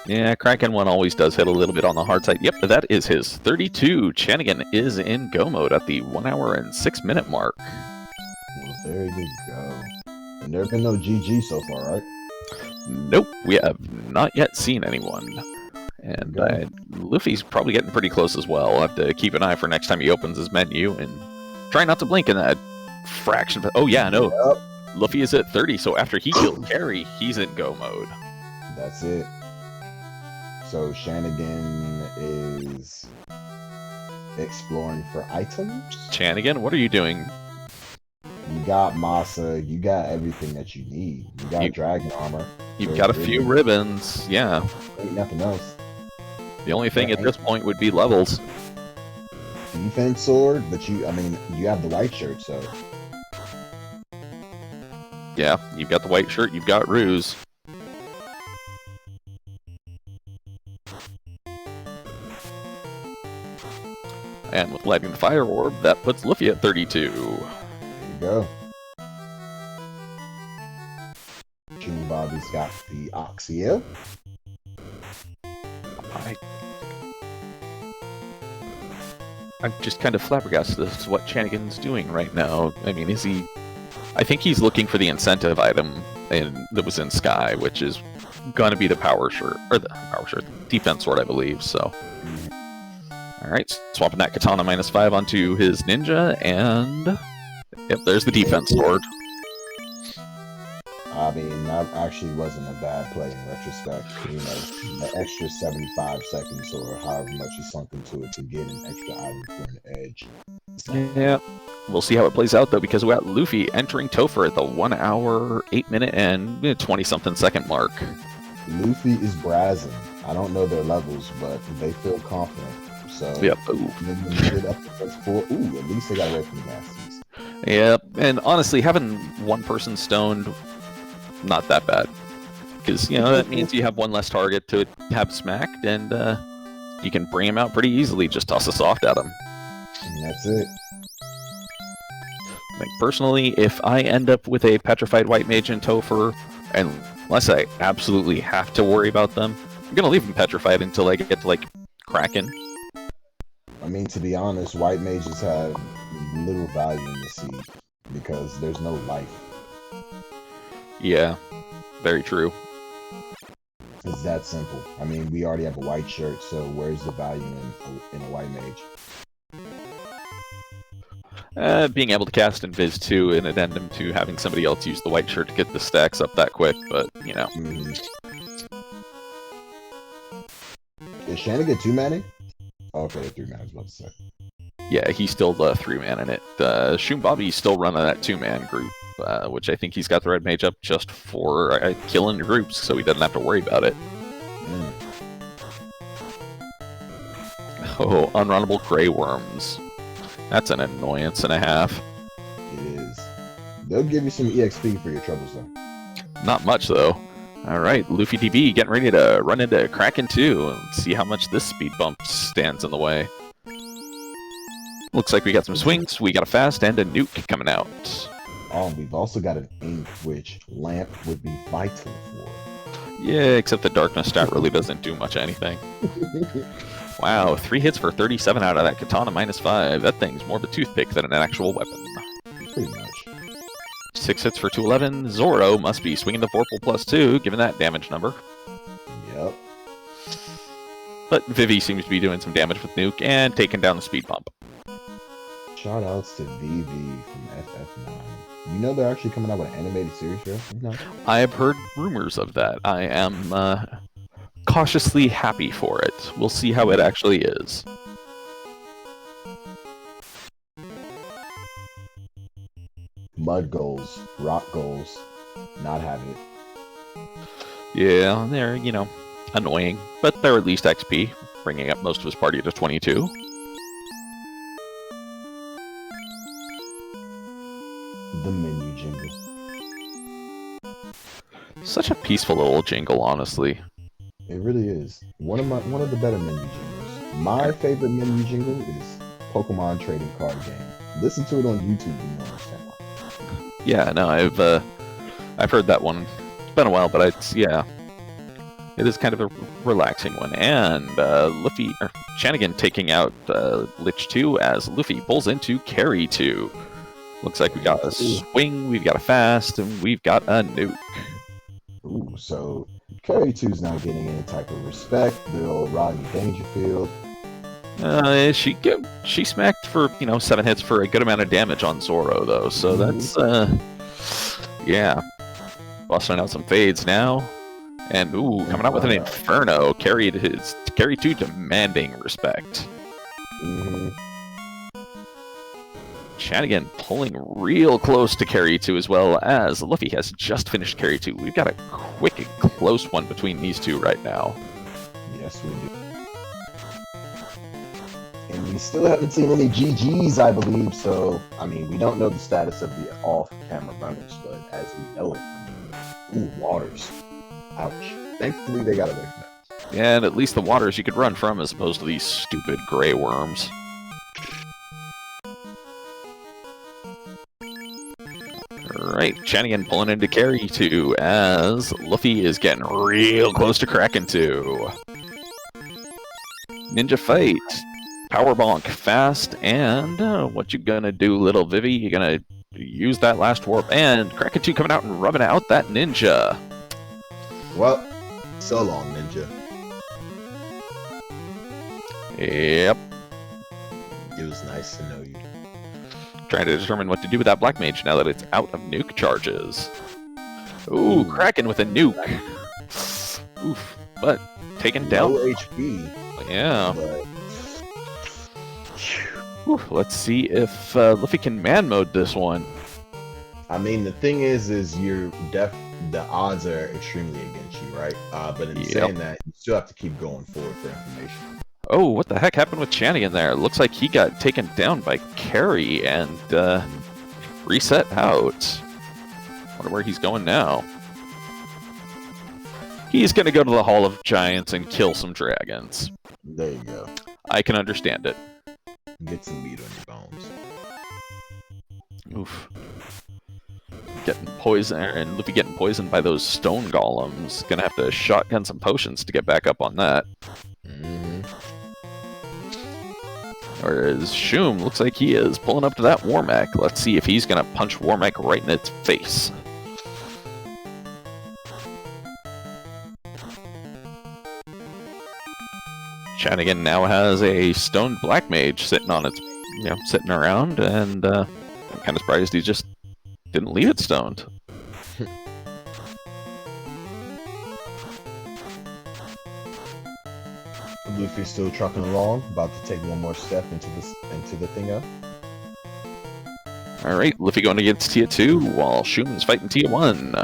Speaker 1: Yeah, Kraken one always does hit a little bit on the hard side. Yep, that is his 32. Shanigan is in go mode at the 1 hour and 6 minute mark.
Speaker 2: Well, there you go. And there have been no GG so far, right?
Speaker 1: Nope, we have not yet seen anyone. And Luffy's probably getting pretty close as well. I'll have to keep an eye for next time he opens his menu and try not to blink in that fraction. Oh yeah, no. Yep. Luffy is at 30, so after he killed Carrie, he's in go mode.
Speaker 2: That's it. So Shanigan is exploring for items?
Speaker 1: Shanigan, what are you doing?
Speaker 2: You got Masa, you got everything that you need. You got dragon armor.
Speaker 1: You've got a few ribbons, yeah.
Speaker 2: Ain't nothing else.
Speaker 1: The only thing at this point would be levels.
Speaker 2: Defense sword, but you have the white shirt, so.
Speaker 1: Yeah, you've got the white shirt, you've got Ruse. And with lighting the fire orb, that puts Luffy at 32.
Speaker 2: There you go. Shanigan's got the Oxio.
Speaker 1: I... I'm just kind of flabbergasted as to what Shanigan's doing right now. I mean, is he... I think he's looking for the incentive item that was in Sky, which is gonna be the power shirt, or the power shirt, defense sword, I believe, so... Alright, swapping that katana -5 onto his ninja, and... Yep, there's the defense sword.
Speaker 2: I mean, that actually wasn't a bad play in retrospect. You know, the extra 75 seconds or however much you sunk into it to get an extra item for an edge.
Speaker 1: Yeah. We'll see how it plays out, though, because we got Luffy entering Topher at the 1 hour, 8 minute, and 20-something second mark.
Speaker 2: Luffy is brazzing. I don't know their levels, but they feel confident. So,
Speaker 1: yep.
Speaker 2: Ooh, at least they got away from the nasties.
Speaker 1: Yep, and honestly, having one person stoned, not that bad. Because, you know, that means you have one less target to have smacked, and you can bring him out pretty easily. Just toss a soft at him.
Speaker 2: And that's it.
Speaker 1: I think, personally, if I end up with a Petrified White Mage in Topher, unless I absolutely have to worry about them, I'm going to leave them petrified until I get to, like, Kraken.
Speaker 2: I mean, to be honest, white mages have little value in the sea because there's no life.
Speaker 1: Yeah, very true.
Speaker 2: It's that simple. I mean, we already have a white shirt, so where's the value in a white mage? Being
Speaker 1: Being able to cast Invis too, an addendum to having somebody else use the white shirt to get the stacks up that quick, but, you know.
Speaker 2: Is Shanigan 2-manning? Okay, 3-man, I was about to say.
Speaker 1: Yeah, he's still 3-man in it. Shumbabi's still running that 2-man group, which I think he's got the red mage up just for killing groups, so he doesn't have to worry about it. Oh, unrunnable Grey Worms. That's an annoyance and a half.
Speaker 2: It is. They'll give you some EXP for your troubles, though.
Speaker 1: Not much, though. Alright, Luffy TV getting ready to run into Kraken 2 and see how much this speed bump stands in the way. Looks like we got some swings, we got a fast, and a nuke coming out.
Speaker 2: Oh, we've also got an ink, which Lamp would be vital for.
Speaker 1: Yeah, except the darkness stat really doesn't do much anything. Wow, 3 hits for 37 out of that katana -5. That thing's more of a toothpick than an actual weapon.
Speaker 2: Pretty much.
Speaker 1: 6 hits for 211. Zoro must be swinging the Vorpal +2, given that damage number.
Speaker 2: Yep.
Speaker 1: But Vivi seems to be doing some damage with Nuke and taking down the speed bump.
Speaker 2: Shoutouts to Vivi from FF9. You know they're actually coming out with an animated series here? No.
Speaker 1: I have heard rumors of that. I am cautiously happy for it. We'll see how it actually is.
Speaker 2: Mud goals, rock goals, not having it.
Speaker 1: Yeah, they're, you know, annoying, but they're at least XP, bringing up most of his party to 22.
Speaker 2: The menu jingle.
Speaker 1: Such a peaceful little jingle, honestly.
Speaker 2: It really is. One of the better menu jingles. My favorite menu jingle is Pokemon Trading Card Game. Listen to it on YouTube and you'll understand why.
Speaker 1: Yeah, no, I've heard that one. It's been a while, but yeah, it is kind of a relaxing one. And Shanigan taking out Lich 2 as Luffy pulls into Carry 2. Looks like we got a swing, we've got a fast, and we've got a nuke.
Speaker 2: Ooh, so Carry 2's not getting any type of respect. The old Rodney Dangerfield.
Speaker 1: She smacked for 7 hits for a good amount of damage on Zoro though, so that's yeah, busting out some fades now, and coming out with an Inferno. Carry 2 demanding respect. Shanigan pulling real close to Carry 2 as well, as Luffy has just finished Carry 2. We've got a quick and close one between these two right now.
Speaker 2: Yes, we do. And we still haven't seen any GGs, I believe, so, I mean, we don't know the status of the off-camera runners, but as we know it, waters. Ouch. Thankfully, they got away from that.
Speaker 1: Yeah, and at least the waters you could run from as opposed to these stupid gray worms. Alright, Alright, Chanigan pulling into carry 2 as Luffy is getting real close to Kraken 2. Ninja fight. Power bonk fast, and what you gonna do, little Vivi? You gonna use that last warp, and Kraken 2 coming out and rubbing out that ninja.
Speaker 2: Well, so long, Ninja.
Speaker 1: Yep.
Speaker 2: It was nice to know you.
Speaker 1: Trying to determine what to do with that Black Mage now that it's out of nuke charges. Ooh, Kraken with a nuke. Oof, but taken down.
Speaker 2: Low HP.
Speaker 1: Yeah.
Speaker 2: But...
Speaker 1: Whew, let's see if Luffy can man mode this one.
Speaker 2: I mean, the thing is you're the odds are extremely against you, right? But in saying that, you still have to keep going forward for information.
Speaker 1: Oh, what the heck happened with Chanigan there? Looks like he got taken down by Carry and reset out. Wonder where he's going now. He's going to go to the Hall of Giants and kill some dragons.
Speaker 2: There you go.
Speaker 1: I can understand it.
Speaker 2: Get some meat on your bones.
Speaker 1: Oof. Getting poisoned, and Luffy getting poisoned by those stone golems. Gonna have to shotgun some potions to get back up on that. Whereas Shum looks like he is pulling up to that Warmech. Let's see if he's gonna punch Warmech right in its face. Chanigan now has a stoned Black Mage sitting on its, sitting around, and I'm kind of surprised he just didn't leave it stoned.
Speaker 2: Luffy's still trucking along, about to take one more step into the thingo.
Speaker 1: Alright, Luffy going against Tia 2 while Shum's fighting Tia 1.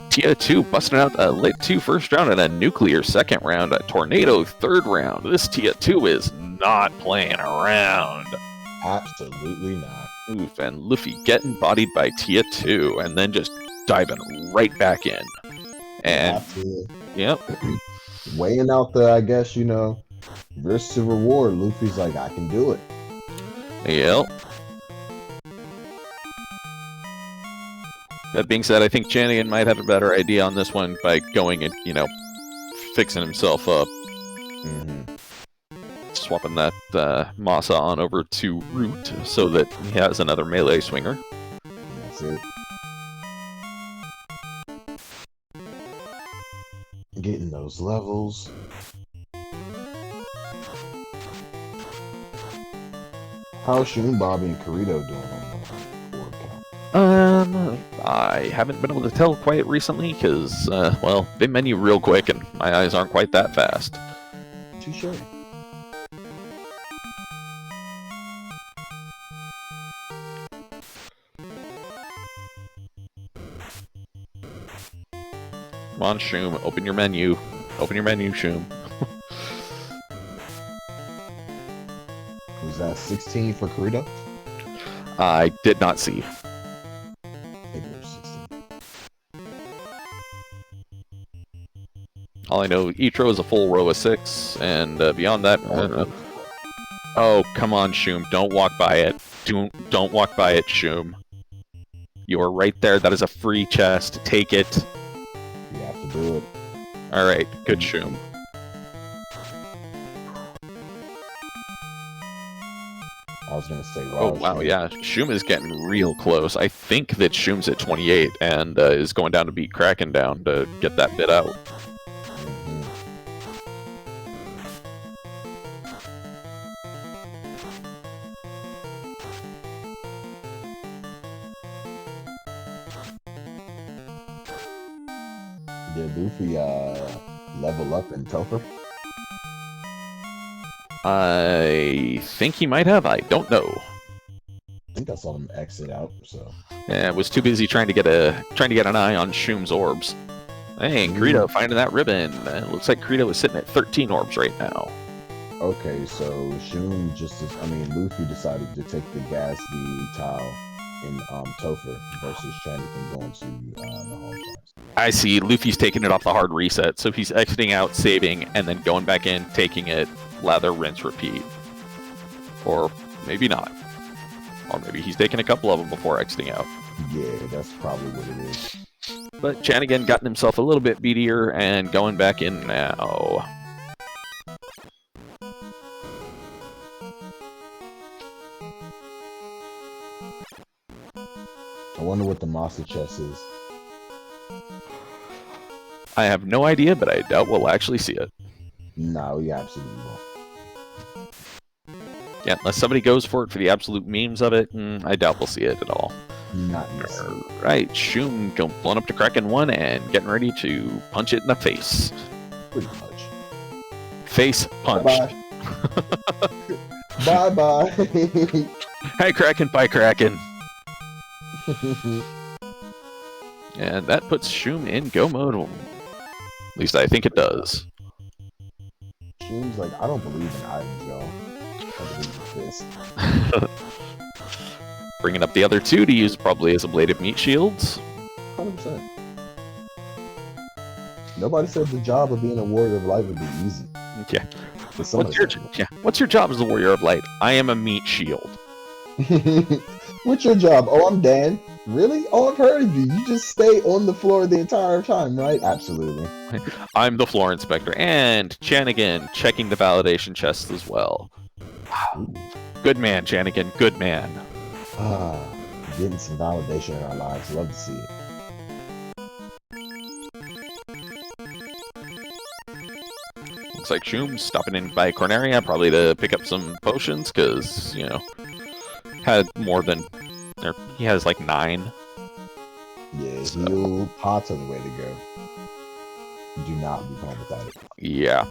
Speaker 1: Tia 2 busting out a Lit 2 first round and a Nuclear second round, a Tornado third round. This Tia 2 is not playing around.
Speaker 2: Absolutely not.
Speaker 1: Oof, and Luffy getting bodied by Tia 2 and then just diving right back in. And, yep.
Speaker 2: Weighing out the, I guess, risk to reward, Luffy's like, I can do it.
Speaker 1: Yep. That being said, I think Chanigan might have a better idea on this one by going and, fixing himself up. Swapping that Masa on over to Root so that he has another melee swinger.
Speaker 2: That's it. Getting those levels. How's Shun, Bobby, and Kirito doing on the board count?
Speaker 1: I haven't been able to tell quite recently because, they menu real quick and my eyes aren't quite that fast.
Speaker 2: Touche.
Speaker 1: Come on, Shum, open your menu. Open your menu, Shum.
Speaker 2: Was that 16 for Kirito?
Speaker 1: I did not see.
Speaker 2: Maybe it was 16.
Speaker 1: All I know, each row is a full row of 6, and beyond that... Oh, come on, Shum. Don't walk by it. Don't walk by it, Shum. You are right there. That is a free chest. Take it.
Speaker 2: You have to do it.
Speaker 1: Alright, good Shum.
Speaker 2: I was going to say,
Speaker 1: wow. Oh, wow, yeah. Shum is getting real close. I think that Shum's at 28 and is going down to beat Kraken down to get that bit out.
Speaker 2: Did Luffy level up in Topher?
Speaker 1: I think he might have. I don't know.
Speaker 2: I think I saw him exit out. So
Speaker 1: yeah, was too busy trying to get an eye on Shum's orbs. Hey, and Kirito finding that ribbon. It looks like Kirito is sitting at 13 orbs right now.
Speaker 2: Okay, so Luffy decided to take the Gasly tile in Topher versus Chanigan going to the home times.
Speaker 1: I see. Luffy's taking it off the hard reset, so he's exiting out, saving, and then going back in, taking it, lather, rinse, repeat. Or maybe not. Or maybe he's taking a couple of them before exiting out.
Speaker 2: Yeah, that's probably what it is.
Speaker 1: But Chanigan gotten himself a little bit beatier and going back in now.
Speaker 2: I wonder what the monster chest is.
Speaker 1: I have no idea, but I doubt we'll actually see it.
Speaker 2: No, we absolutely won't.
Speaker 1: Yeah, unless somebody goes for it for the absolute memes of it, I doubt we'll see it at all.
Speaker 2: Not necessarily.
Speaker 1: Right, Shum blowing up to Kraken 1 and getting ready to punch it in the face.
Speaker 2: Pretty much.
Speaker 1: Face punched.
Speaker 2: Bye bye.
Speaker 1: Hey Kraken, bye Kraken. And that puts Shum in go mode. At least I think it does.
Speaker 2: Shum's like, I don't believe in items, y'all. I believe in this.
Speaker 1: Bringing up the other two to use probably as ablative meat shields.
Speaker 2: 100%. Nobody said the job of being a warrior of light would be easy.
Speaker 1: Yeah.
Speaker 2: What's
Speaker 1: What's your job as a warrior of light? I am a meat shield.
Speaker 2: What's your job? Oh, I'm Dan. Really? Oh, I've heard of you. You just stay on the floor the entire time, right? Absolutely.
Speaker 1: I'm the floor inspector. And Chanigan checking the validation chest as well. Good man, Chanigan. Good man.
Speaker 2: Ah, getting some validation in our lives. Love to see it.
Speaker 1: Looks like Shum stopping in by Corneria, probably to pick up some potions, because, you know, had more than... Or he has like 9.
Speaker 2: Yeah, heal pots are the way to go. Do not be calm without it.
Speaker 1: Yeah.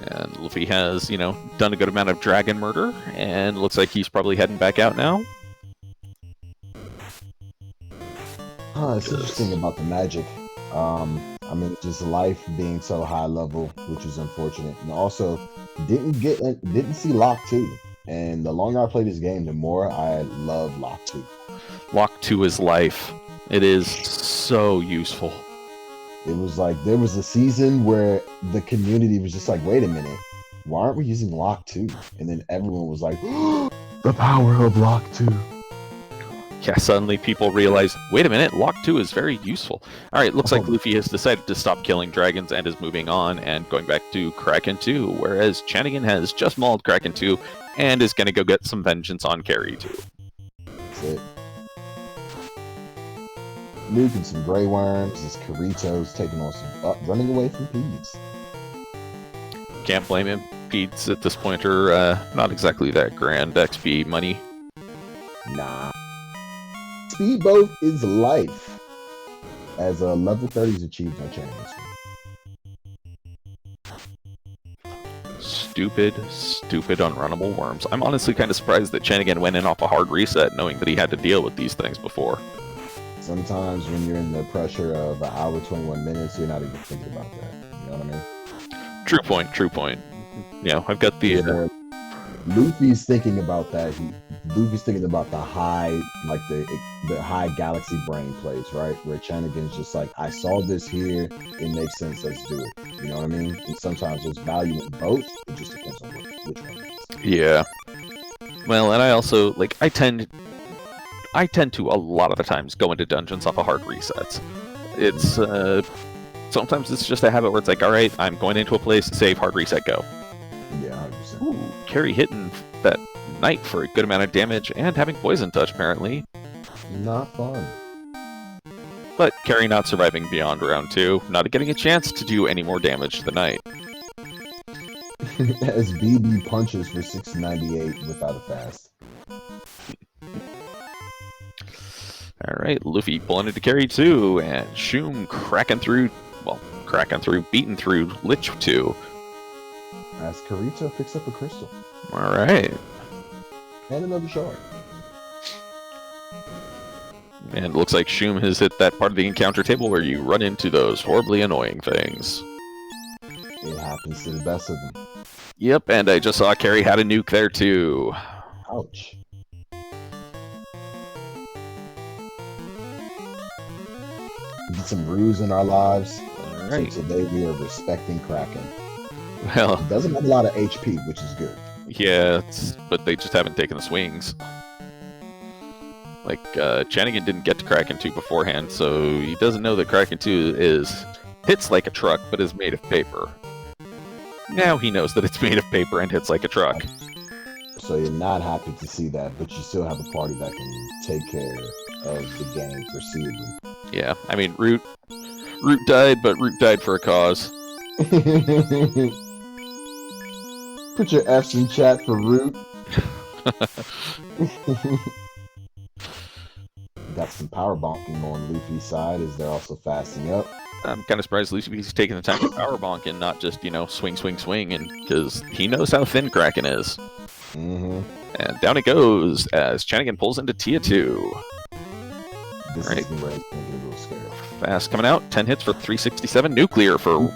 Speaker 1: And Luffy has, you know, done a good amount of dragon murder, and looks like he's probably heading back out now.
Speaker 2: It's interesting about the magic. I mean, just life being so high level, which is unfortunate, and also didn't see Lock 2. And the longer I play this game, the more I love Lock 2.
Speaker 1: Lock 2 is life. It is so useful.
Speaker 2: It was like there was a season where the community was just like, wait a minute, why aren't we using Lock 2? And then everyone was like, the power of Lock 2.
Speaker 1: Yeah, suddenly people realize, wait a minute, Lock 2 is very useful. Alright, looks like Luffy has decided to stop killing dragons and is moving on and going back to Kraken 2, whereas Chanigan has just mauled Kraken 2 and is going to go get some vengeance on Carry 2.
Speaker 2: That's it. Nuking some Grey Worms as Kirito's taking on some running away from Fiends.
Speaker 1: Can't blame him. Fiends at this point are not exactly that grand XP money.
Speaker 2: Nah. Speedboat is life. As a level 30 is achieved on Chanigan's.
Speaker 1: Stupid unrunnable worms. I'm honestly kind of surprised that Chanigan went in off a hard reset knowing that he had to deal with these things before.
Speaker 2: Sometimes when you're in the pressure of an hour 21 minutes, you're not even thinking about that. You know what I mean?
Speaker 1: True point. You know, I've got the...
Speaker 2: Luffy's thinking about that. Luffy's thinking about the high, like the high galaxy brain plays, right? Where Chanigan's just like, I saw this here, it makes sense, let's do it. You know what I mean? And sometimes there's value in both. It just depends on which one it is.
Speaker 1: Yeah. Well, and I also, like, I tend to, a lot of the times, go into dungeons off of hard resets. It's, sometimes it's just a habit where it's like, alright, I'm going into a place, save, hard reset, go.
Speaker 2: Yeah, 100%.
Speaker 1: Ooh, Carry hitting that knight for a good amount of damage and having poison touch, apparently.
Speaker 2: Not fun.
Speaker 1: But Carry not surviving beyond round 2, not getting a chance to do any more damage to the knight.
Speaker 2: As BB punches for 698 without a fast.
Speaker 1: Alright, Luffy pulling into Carry 2, and Shum beating through Lich 2.
Speaker 2: As Kirito picks up a crystal.
Speaker 1: Alright.
Speaker 2: And another shard.
Speaker 1: And it looks like Shum has hit that part of the encounter table where you run into those horribly annoying things.
Speaker 2: It happens to the best of them.
Speaker 1: Yep, and I just saw Carry had a nuke there too.
Speaker 2: Ouch. We get some ruse in our lives.
Speaker 1: Alright.
Speaker 2: So today we are respecting Kraken.
Speaker 1: Well,
Speaker 2: It doesn't have a lot of HP, which is good.
Speaker 1: yeah, but they just haven't taken the swings. Like, Chanigan didn't get to Kraken 2 beforehand, so he doesn't know that Kraken 2 hits like a truck, but is made of paper. Now he knows that it's made of paper and hits like a truck.
Speaker 2: So you're not happy to see that, but you still have a party that can take care of the game foreseeably.
Speaker 1: Yeah, I mean, Root died, but Root died for a cause.
Speaker 2: Put your F's in chat for Root. Got some power bonking on Luffy's side as they're also fasting up.
Speaker 1: I'm kind of surprised Luffy's taking the time to power bonk and not just, swing, swing, swing, and because he knows how thin Kraken is.
Speaker 2: Mm-hmm.
Speaker 1: And down it goes as Chanigan pulls into Tia 2.
Speaker 2: This
Speaker 1: Right.
Speaker 2: is where it's going to get a little scary.
Speaker 1: Fast coming out, 10 hits for 367 nuclear for...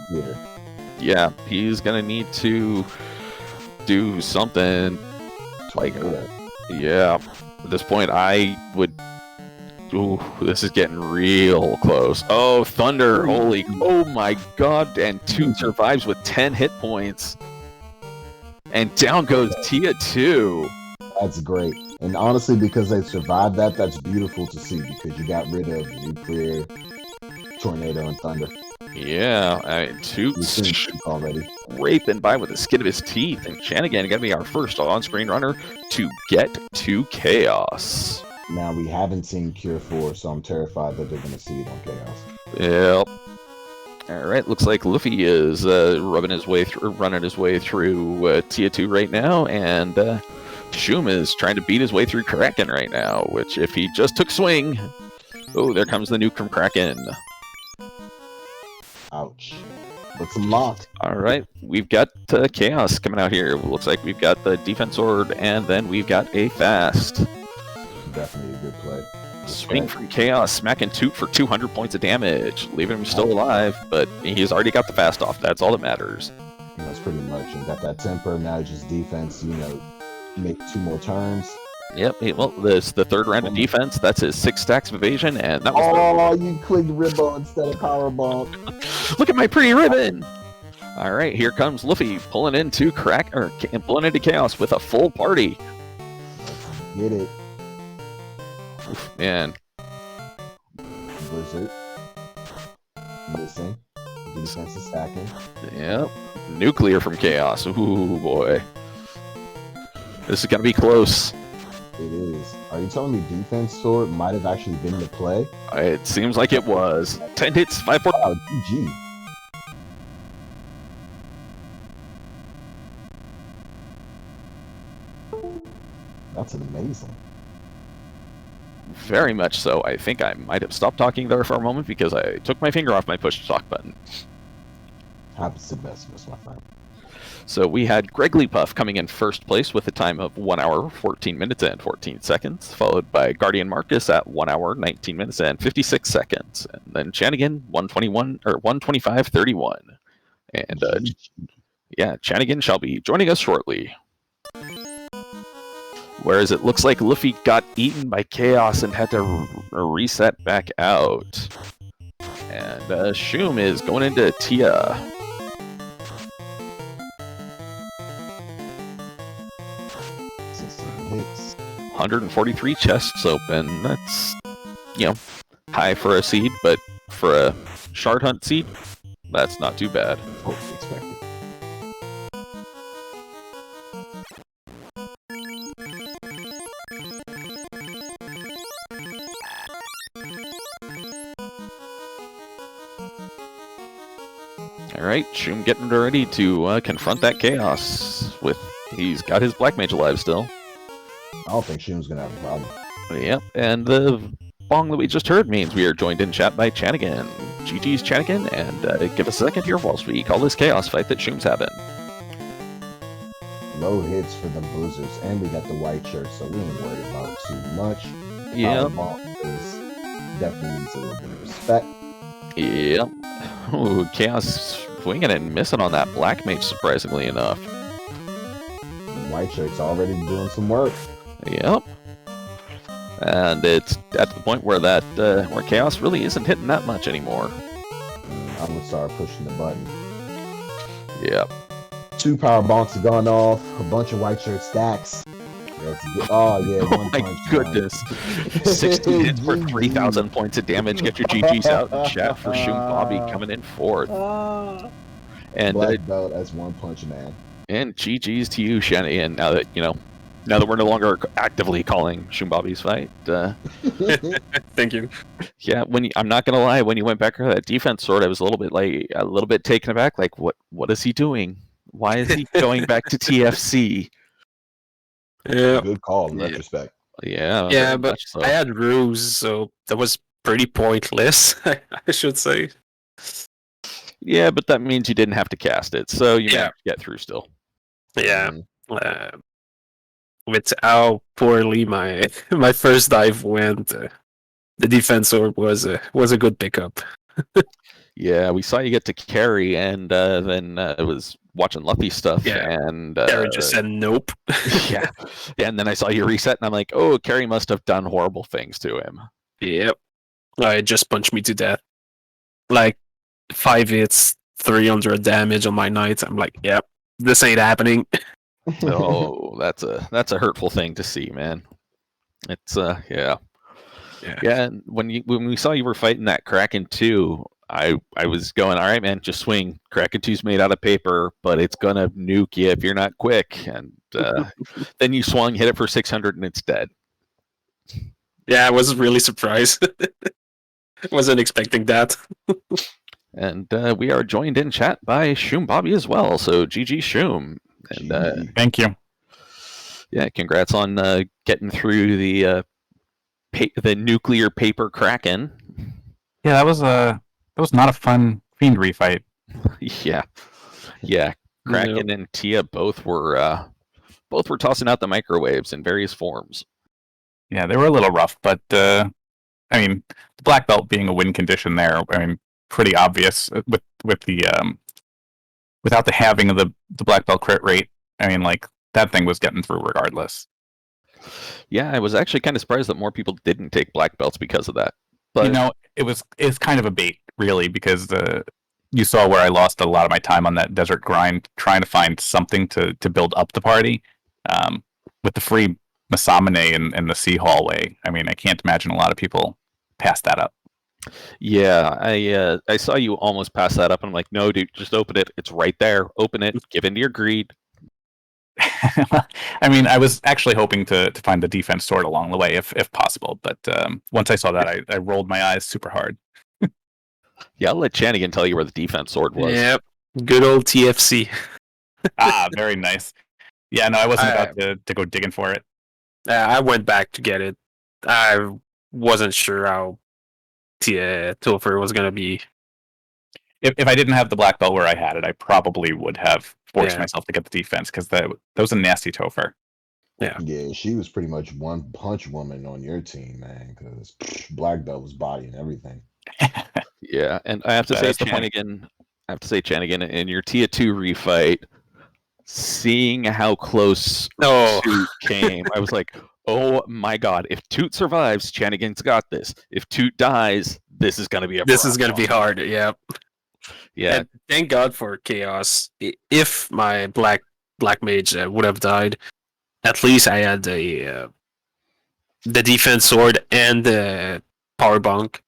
Speaker 1: Yeah, he's going to need to do something. Like, yeah, at this point I would... Ooh, this is getting real close. Oh, Thunder, holy... Oh my god, and 2 survives with 10 hit points. And down goes Tia 2.
Speaker 2: That's great. And honestly, because they survived that, that's beautiful to see because you got rid of Nuclear, Tornado, and Thunder.
Speaker 1: Yeah, I mean, Toot
Speaker 2: already
Speaker 1: raping by with the skin of his teeth, and Chanigan gonna be our first on-screen runner to get to Chaos.
Speaker 2: Now, we haven't seen Cure 4, so I'm terrified that they're going to see it on Chaos.
Speaker 1: Yep. Alright, looks like Luffy is running his way through Tia 2 right now, and Shum is trying to beat his way through Kraken right now, which if he just took swing... Oh, there comes the nuke from Kraken.
Speaker 2: Ouch. Looks locked.
Speaker 1: Alright, we've got Chaos coming out here. Looks like we've got the Defense Sword, and then we've got a Fast.
Speaker 2: Definitely a good play.
Speaker 1: Swing from Chaos, smacking Toot for 200 points of damage, leaving him still alive, but he's already got the Fast off. That's all that matters.
Speaker 2: That's pretty much. You got that temper, now just defense, make 2 more turns.
Speaker 1: Yep, well, this the third round of defense. That's his 6 stacks of evasion, and that was...
Speaker 2: Oh, you clicked Ribbo instead of Power Bomb.
Speaker 1: Look at my pretty ribbon! Alright, here comes Luffy pulling into pulling into Chaos with a full party.
Speaker 2: Get it.
Speaker 1: Oof, man.
Speaker 2: Blizzard. Missing. Defense is stacking.
Speaker 1: Yep. Nuclear from Chaos. Ooh, boy. This is gonna be close.
Speaker 2: It is. Are you telling me Defense Sword might have actually been the play?
Speaker 1: It seems like it was. 10 hits, 5 points.
Speaker 2: Wow, GG. That's amazing.
Speaker 1: Very much so. I think I might have stopped talking there for a moment because I took my finger off my push-to-talk button.
Speaker 2: Happens to the best of us, my friend.
Speaker 1: So we had Gregglypuff coming in first place with a time of 1 hour, 14 minutes, and 14 seconds, followed by Guardian Marcus at 1 hour, 19 minutes, and 56 seconds. And then Chanigan, 125.31. And, yeah, Chanigan shall be joining us shortly. Whereas it looks like Luffy got eaten by Chaos and had to reset back out. And Shum is going into Tia.
Speaker 2: Hits.
Speaker 1: 143 chests open. That's, high for a seed, but for a shard hunt seed, that's not too bad.
Speaker 2: Totally expected.
Speaker 1: Alright, Shum getting ready to confront that Chaos. He's got his Black Mage alive still.
Speaker 2: I don't think Shum's gonna have a problem.
Speaker 1: Yep, and the bong that we just heard means we are joined in chat by Chanigan. GG's Chanigan, and give us a second here whilst we call this Chaos fight that Shum's having.
Speaker 2: Low hits for the Blizzards, and we got the white shirt, so we ain't worried about too much.
Speaker 1: Yeah.
Speaker 2: Definitely needs a little bit of respect.
Speaker 1: Yep. Ooh, Chaos swinging and missing on that Black Mage, surprisingly enough.
Speaker 2: White shirt's already doing some work.
Speaker 1: Yep. And it's at the point where where Chaos really isn't hitting that much anymore.
Speaker 2: I'm gonna start pushing the button.
Speaker 1: Yep.
Speaker 2: 2 power bonks have gone off, a bunch of white shirt stacks. Oh yeah,
Speaker 1: Oh
Speaker 2: one
Speaker 1: my
Speaker 2: punch.
Speaker 1: goodness. 16 hits for 3,000 points of damage. Get your GGs out in chat for Shoom Bobby coming in fourth. And
Speaker 2: Black belt as One Punch Man.
Speaker 1: And GG's to you, Shannon. Now that we're no longer actively calling Shoom Bobby's fight.
Speaker 3: Thank you.
Speaker 1: Yeah, I'm not gonna lie, when you went back to that defense sword, I was a little bit taken aback. Like, what is he doing? Why is he going back to TFC?
Speaker 3: Yeah.
Speaker 2: Good call in retrospect.
Speaker 1: Yeah.
Speaker 3: Yeah, but
Speaker 1: so.
Speaker 3: I had ruse, so that was pretty pointless, I should say.
Speaker 1: Yeah, but that means you didn't have to cast it, so you
Speaker 3: Yeah.
Speaker 1: managed to get through still.
Speaker 3: Yeah. With how poorly my first dive went, the defense sword was a good pickup.
Speaker 1: Yeah, we saw you get to carry, and then it was watching Luffy stuff,
Speaker 3: Yeah.
Speaker 1: and
Speaker 3: Aaron just said nope.
Speaker 1: yeah, and then I saw you reset, and I'm like, oh, Carrie must have done horrible things to him.
Speaker 3: Yep. It just punched me to death. Like 5 hits, 300 damage on my knight. I'm like, yep, this ain't happening.
Speaker 1: Oh, that's a hurtful thing to see, man. It's yeah. And when we saw you were fighting that Kraken 2, I was going, all right, man, just swing. Kraken 2's made out of paper, but it's gonna nuke you if you're not quick. And then you swung, hit it for 600, and it's dead.
Speaker 3: Yeah, I was really surprised. Wasn't expecting that.
Speaker 1: And we are joined in chat by Shoom Bobby as well. So GG Shoom. And
Speaker 4: thank you.
Speaker 1: Yeah, congrats on getting through the nuclear paper Kraken.
Speaker 4: Yeah, that was not a fun Fiend refight.
Speaker 1: Yeah. Kraken and Tia both were tossing out the microwaves in various forms.
Speaker 4: Yeah, they were a little rough, but I mean, the black belt being a win condition there, I mean, pretty obvious with the without the halving of the black belt crit rate. I mean, like, that thing was getting through regardless.
Speaker 1: Yeah, I was actually kind of surprised that more people didn't take black belts because of that. But
Speaker 4: it's kind of a bait, really, because you saw where I lost a lot of my time on that desert grind trying to find something to build up the party. With the free Masamune and the Sea Hallway, I mean, I can't imagine a lot of people pass that up.
Speaker 1: Yeah, I saw you almost pass that up, and I'm like, no, dude, just open it. It's right there. Open it. Give in to your greed.
Speaker 4: I mean, I was actually hoping to find the defense sword along the way, if possible. But once I saw that, I rolled my eyes super hard.
Speaker 1: Yeah, I'll let Chanigan tell you where the defense sword was.
Speaker 3: Yep, good old TFC.
Speaker 4: Very nice. Yeah, no, I wasn't about to go digging for it.
Speaker 3: I went back to get it. I wasn't sure how Topher was going to be.
Speaker 4: If I didn't have the black belt where I had it, I probably would have forced myself to get the defense, because that was a nasty Topher.
Speaker 3: Yeah,
Speaker 2: she was pretty much one punch woman on your team, man, because black belt was body and everything.
Speaker 1: Yeah, and I have to say, Chanigan, in your Tia 2 refight, seeing how close Toot came, I was like, oh my god, if Toot survives, Chanigan's got this. If Toot dies, this is going to be
Speaker 3: This is going to be hard, yeah.
Speaker 1: Yeah.
Speaker 3: And thank God for Chaos. If my black mage would have died, at least I had the defense sword and the power bunk.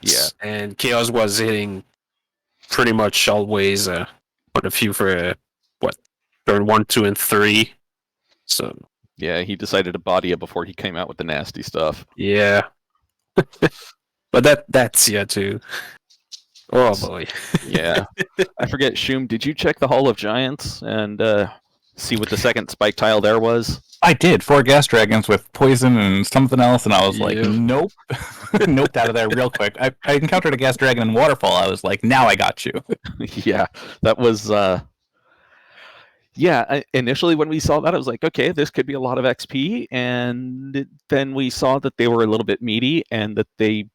Speaker 1: Yeah.
Speaker 3: And Chaos was hitting pretty much always but a few for turn 1, 2, and 3. So
Speaker 1: yeah, he decided to body it before he came out with the nasty stuff.
Speaker 3: Yeah. But that's too. Oh boy.
Speaker 1: Yeah. I forget, Shoom, did you check the Hall of Giants and see what the second spike tile there was?
Speaker 4: I did. 4 gas dragons with poison and something else, and I was like, nope. Noped out of there real quick. I encountered a gas dragon in Waterfall. I was like, now I got you.
Speaker 1: Yeah, that was... initially when we saw that, I was like, okay, this could be a lot of XP, and then we saw that they were a little bit meaty, and that they...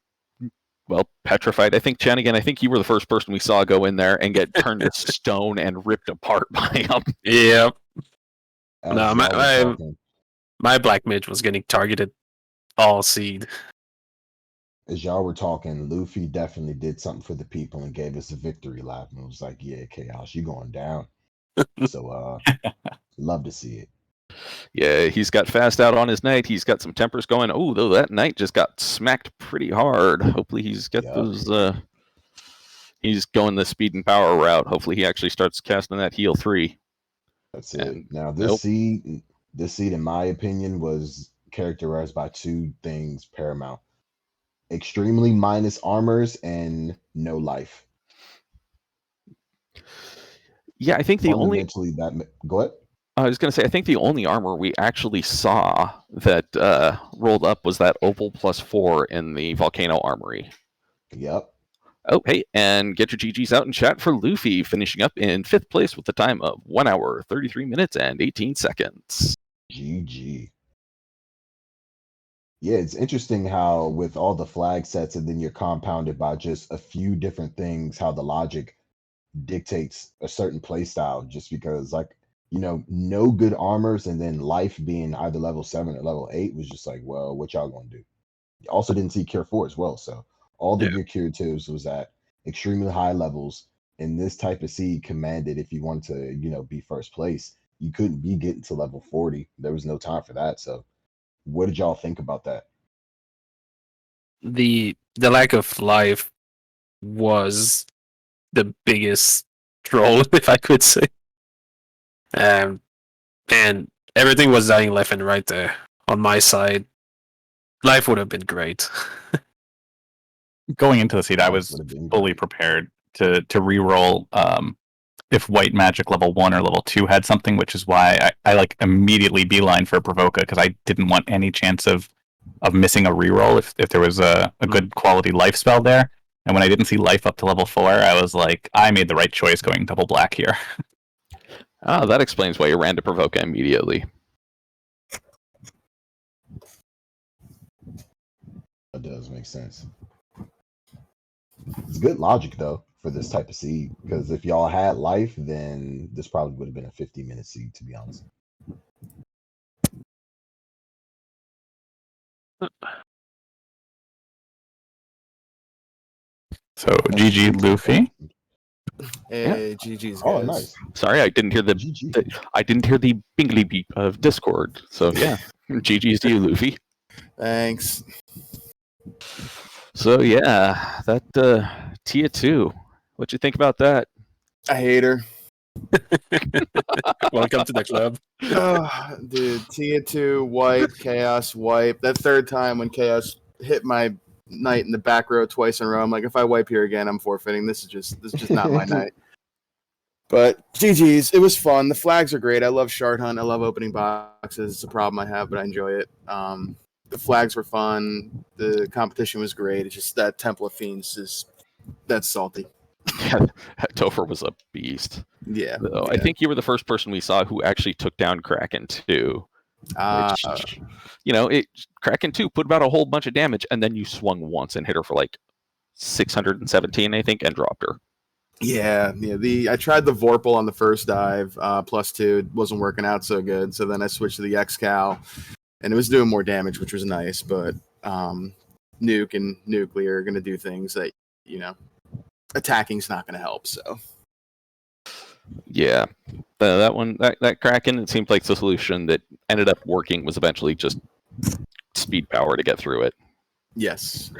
Speaker 1: Well, petrified. I think, Chanigan, I think you were the first person we saw go in there and get turned to stone and ripped apart by them.
Speaker 3: Yep. No, my black mage was getting targeted all seed.
Speaker 2: As y'all were talking, Luffy definitely did something for the people and gave us a victory lap. And it was like, yeah, Chaos, you going down. So, love to see it.
Speaker 1: Yeah, he's got fast out on his knight. He's got some tempers going. Oh, though that knight just got smacked pretty hard. Hopefully he's got
Speaker 2: Yep.
Speaker 1: those. He's going the speed and power route. Hopefully he actually starts casting that heal 3.
Speaker 2: That's it.
Speaker 1: And
Speaker 2: Now
Speaker 1: nope.
Speaker 2: this seed, in my opinion, was characterized by 2 things paramount: extremely minus armors and no life.
Speaker 1: Yeah, I think the only.
Speaker 2: Fundamentally, go ahead.
Speaker 1: I was going to say, I think the only armor we actually saw that rolled up was that Opal +4 in the Volcano Armory.
Speaker 2: Yep.
Speaker 1: Oh, hey, and get your GGs out in chat for Luffy, finishing up in 5th place with a time of 1 hour, 33 minutes, and 18 seconds.
Speaker 2: GG. Yeah, it's interesting how with all the flag sets and then you're compounded by just a few different things, how the logic dictates a certain play style just because no good armors and then life being either level 7 or level 8 was just like, well, what y'all gonna do? You also didn't see cure 4 as well, so all the your curatives was at extremely high levels, and this type of seed commanded if you wanted to be first place, you couldn't be getting to level 40. There was no time for that. So what did y'all think about that?
Speaker 3: The lack of life was the biggest troll, if I could say. And everything was dying left and right there on my side. Life would have been great.
Speaker 4: Going into the seed, I
Speaker 2: Life
Speaker 4: was
Speaker 2: would have been
Speaker 4: fully
Speaker 2: great.
Speaker 4: prepared to reroll if white magic level 1 or level 2 had something, which is why I like immediately beeline for Provoca because I didn't want any chance of missing a reroll if there was a good quality life spell there. And when I didn't see life up to level 4, I was like, I made the right choice going double black here.
Speaker 1: Ah, that explains why you ran to Provoca immediately.
Speaker 2: That does make sense. It's good logic though for this type of seed, because if y'all had life, then this probably would have been a 50-minute seed, to be honest.
Speaker 4: So GG Luffy.
Speaker 5: Hey, GG's guys.
Speaker 2: Oh, nice.
Speaker 1: Sorry, I didn't hear
Speaker 2: GG.
Speaker 1: I didn't hear the bingly beep of Discord. So yeah, GG's to you, Luffy.
Speaker 5: Thanks.
Speaker 1: So yeah, that Tia 2. What you think about that?
Speaker 5: I hate her.
Speaker 3: Welcome to the club.
Speaker 5: Oh, dude, Tia 2, wipe, Chaos, wipe. That third time when Chaos hit my knight in the back row twice in a row, I'm like, if I wipe here again, I'm forfeiting. This is just not my night. But GG's, it was fun. The flags are great. I love Shard Hunt. I love opening boxes. It's a problem I have, but I enjoy it. The flags were fun. The competition was great. It's just that Temple of Fiends that's salty.
Speaker 1: Yeah, Topher was a beast.
Speaker 5: Yeah.
Speaker 1: Though I think you were the first person we saw who actually took down Kraken 2. Which, Kraken 2 put about a whole bunch of damage, and then you swung once and hit her for like 617, I think, and dropped her.
Speaker 5: Yeah. I tried the Vorpal on the first dive, +2. It wasn't working out so good. So then I switched to the X-Cow, and it was doing more damage, which was nice. But Nuke and Nuclear are going to do things that, attacking's not going to help. So
Speaker 1: yeah, that Kraken, it seemed like the solution that ended up working was eventually just speed power to get through it.
Speaker 5: Yes.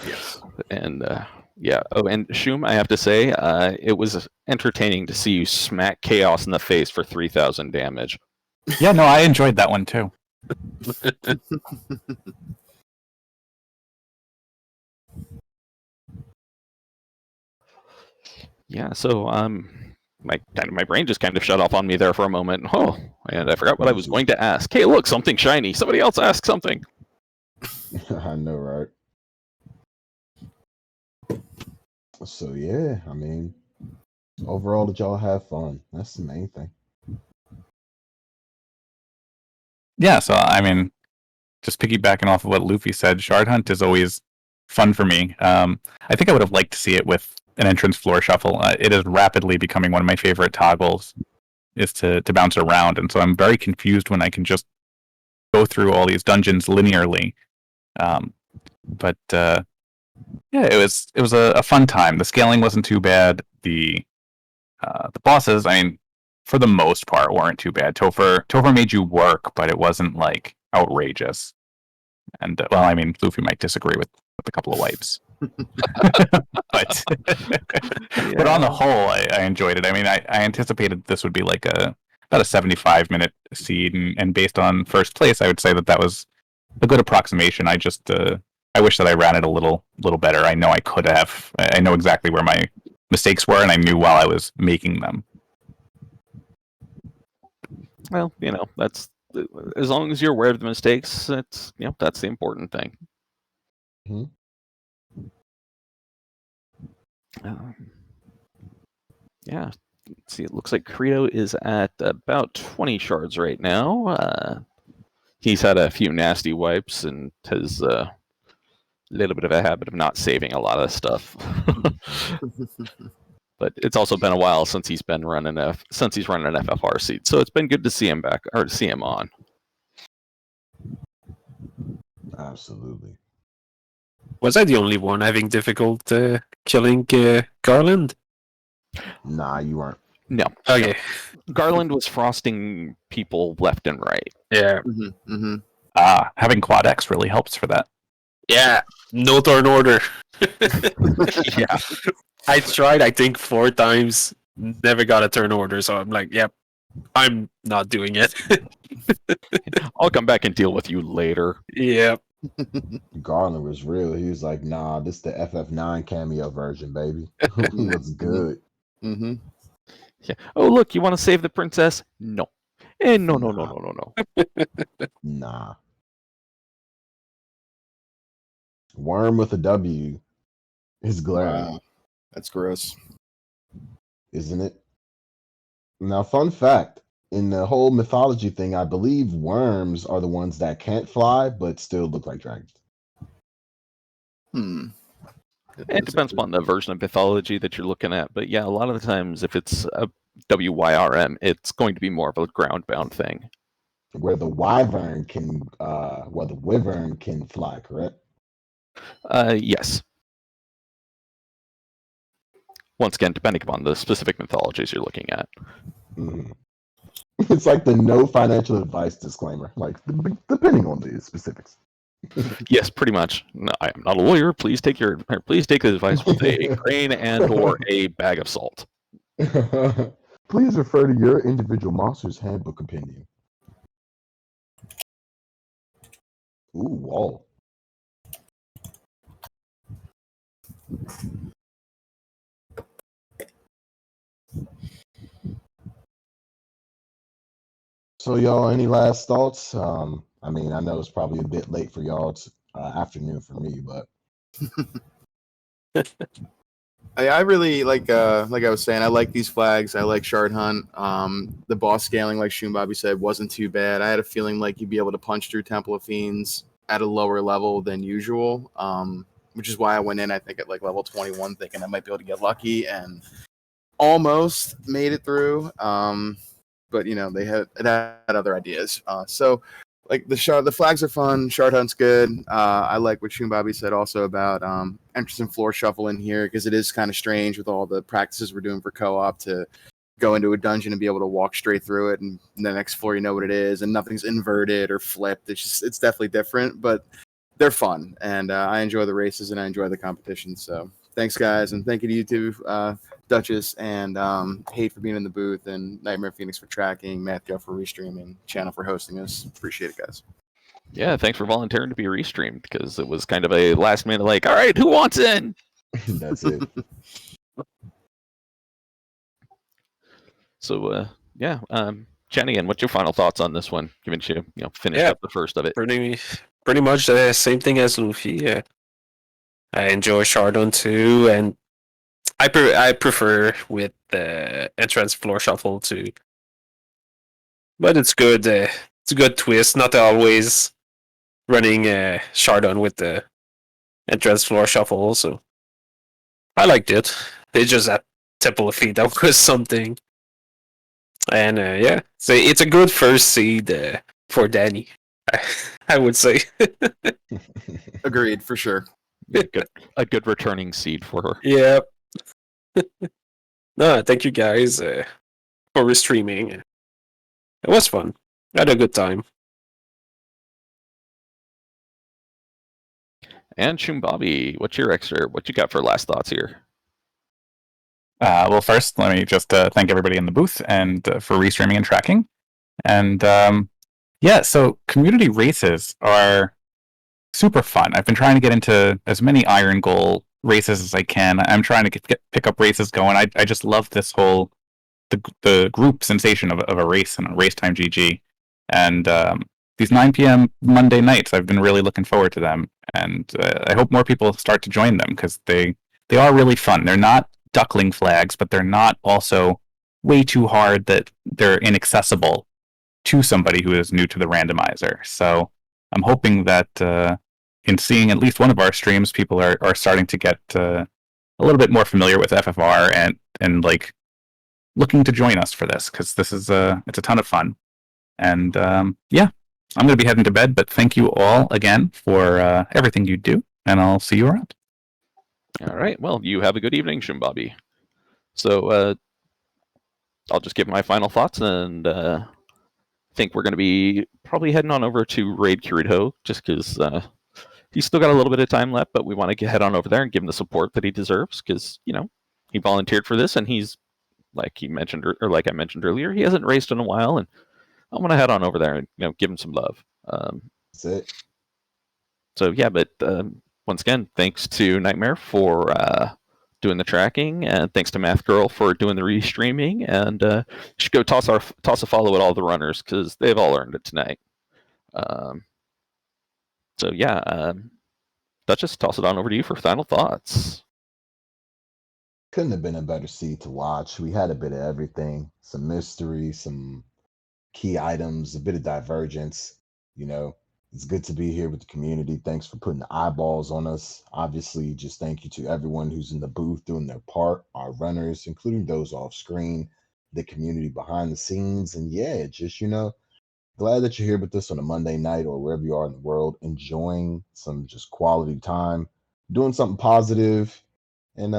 Speaker 1: And yeah. Oh, and Shum, I have to say, it was entertaining to see you smack Chaos in the face for 3,000 damage.
Speaker 4: Yeah, no, I enjoyed that one too.
Speaker 1: Yeah, so my brain just kind of shut off on me there for a moment. Oh, and I forgot what I was going to ask. Hey, look, something shiny. Somebody else ask something.
Speaker 2: I know, right? So yeah, I mean, overall, did y'all have fun? That's the main thing.
Speaker 4: Yeah, so I mean, just piggybacking off of what Luffy said, Shard Hunt is always fun for me. I think I would have liked to see it with an entrance floor shuffle. It is rapidly becoming one of my favorite toggles, is to bounce around, and so I'm very confused when I can just go through all these dungeons linearly. But yeah, it was a fun time. The scaling wasn't too bad. The bosses, I mean, for the most part, weren't too bad. Topher made you work, but it wasn't like outrageous. And well, I mean, Luffy might disagree with a couple of wipes, but but on the whole, I enjoyed it. I mean, I anticipated this would be like about a 75-minute seed, and based on first place, I would say that was a good approximation. I just I wish that I ran it a little better. I know I could have. I know exactly where my mistakes were, and I knew while I was making them.
Speaker 1: Well, that's as long as you're aware of the mistakes. That's that's the important thing.
Speaker 2: Mhm.
Speaker 1: Yeah. Let's see, it looks like Credo is at about 20 shards right now. He's had a few nasty wipes and has a little bit of a habit of not saving a lot of stuff. But it's also been a while since he's been running an FFR seed, so it's been good to see him back or to see him on.
Speaker 2: Absolutely.
Speaker 3: Was I the only one having difficult killing Garland?
Speaker 2: Nah, you weren't.
Speaker 1: No.
Speaker 3: Okay.
Speaker 1: Garland was frosting people left and right.
Speaker 3: Yeah.
Speaker 4: Having Quad X really helps for that.
Speaker 3: Yeah. No turn order.
Speaker 1: Yeah.
Speaker 3: I tried, I think, 4 times. Never got a turn order, so I'm like, yep, I'm not doing it.
Speaker 1: I'll come back and deal with you later.
Speaker 3: Yeah.
Speaker 2: Garland was real. He was like, "Nah, this the FF9 cameo version, baby. What's good?"
Speaker 5: Mm-hmm.
Speaker 1: Yeah. Oh, look, you want to save the princess? No. And no.
Speaker 2: Nah. Worm with a W is glaring,
Speaker 5: Wow. That's gross.
Speaker 2: isn't it? Now, fun fact. In the whole mythology thing, I believe worms are the ones that can't fly, but still look like dragons.
Speaker 1: It depends upon the version of mythology that you're looking at, but yeah, a lot of the times if it's a WYRM, it's going to be more of a ground-bound thing.
Speaker 2: Where the wyvern can fly, correct?
Speaker 1: Yes. Once again, depending upon the specific mythologies you're looking at.
Speaker 2: Mhm. It's like the no financial advice disclaimer, like depending on the specifics.
Speaker 1: Yes, pretty much. No, I am not a lawyer. Please take the advice with a grain and/or a bag of salt.
Speaker 2: Please refer to your individual monster's handbook compendium. Ooh, wall. So, y'all, any last thoughts? I mean, I know it's probably a bit late for y'all. It's afternoon for me, but
Speaker 5: I really like I was saying, I like these flags. I like Shard Hunt. The boss scaling, like Shun Bobby said, wasn't too bad. I had a feeling like you'd be able to punch through Temple of Fiends at a lower level than usual, which is why I went in, I think, at like level 21, thinking I might be able to get lucky, and almost made it through. But they had other ideas. So like the flags are fun. Shard Hunt's good. I like what Shun Bobby said also about entrance and floor shuffle in here, because it is kind of strange with all the practices we're doing for co-op to go into a dungeon and be able to walk straight through it, and the next floor you know what it is, and nothing's inverted or flipped. It's definitely different, but they're fun, and I enjoy the races and I enjoy the competition. So thanks, guys, and thank you to you too, Duchess and Hate for being in the booth, and Nightmare Phoenix for tracking, Matthew for restreaming, Channel for hosting us. Appreciate it, guys.
Speaker 1: Yeah, thanks for volunteering to be restreamed, because it was kind of a last minute like, all right, who wants in?
Speaker 2: that's it.
Speaker 1: So yeah, Jenny, and what's your final thoughts on this one? Given you finished
Speaker 3: Yeah.
Speaker 1: up the first of it.
Speaker 3: Pretty much the same thing as Luffy. I enjoy Shardon too, and I prefer with the entrance floor shuffle too. But it's good. It's a good twist. Not always running Shardon with the entrance floor shuffle. Also, I liked it. They just had Temple of Feet. That was something. And yeah, so it's a good first seed for Danny. I would say.
Speaker 5: Agreed, for sure.
Speaker 1: A good returning seed for her.
Speaker 3: Yeah. No, thank you guys. for restreaming. It was fun. I had a good time.
Speaker 1: And Shumbabi, what you got for last thoughts here?
Speaker 4: Well, first, let me just thank everybody in the booth and for restreaming and tracking. And yeah, so community races are super fun. I've been trying to get into as many Iron Goal races as I can. I'm trying to pick up races going. I just love this whole the group sensation of a race and a race time GG. And these 9 p.m. Monday nights, I've been really looking forward to them. And I hope more people start to join them because they are really fun. They're not duckling flags, but they're not also way too hard that they're inaccessible to somebody who is new to the randomizer. So I'm hoping that in seeing at least one of our streams, people are starting to get a little bit more familiar with FFR and like looking to join us for this because this is it's a ton of fun. And yeah, I'm going to be heading to bed, but thank you all again for everything you do, and I'll see you around.
Speaker 1: All right. Well, you have a good evening, Shumbabi. So I'll just give my final thoughts, and think we're going to be probably heading on over to raid Kirito just because he's still got a little bit of time left, but we want to head on over there and give him the support that he deserves because, you know, he volunteered for this and he's, like he mentioned, or like I mentioned earlier, he hasn't raced in a while, and I want to head on over there and, you know, give him some love.
Speaker 2: That's it.
Speaker 1: So yeah, but once again, thanks to Nightmare for doing the tracking, and thanks to Math Girl for doing the restreaming. And you should go toss a follow at all the runners because they've all earned it tonight. So yeah, Duchess, toss it on over to you for final thoughts.
Speaker 2: Couldn't have been a better seed to watch. We had a bit of everything, some mystery, some key items, a bit of divergence. You know, it's good to be here with the community. Thanks for putting the eyeballs on us. Obviously, just thank you to everyone who's in the booth doing their part, our runners, including those off screen, the community behind the scenes. And yeah, just, you know, glad that you're here with us on a Monday night or wherever you are in the world, enjoying some just quality time, doing something positive, and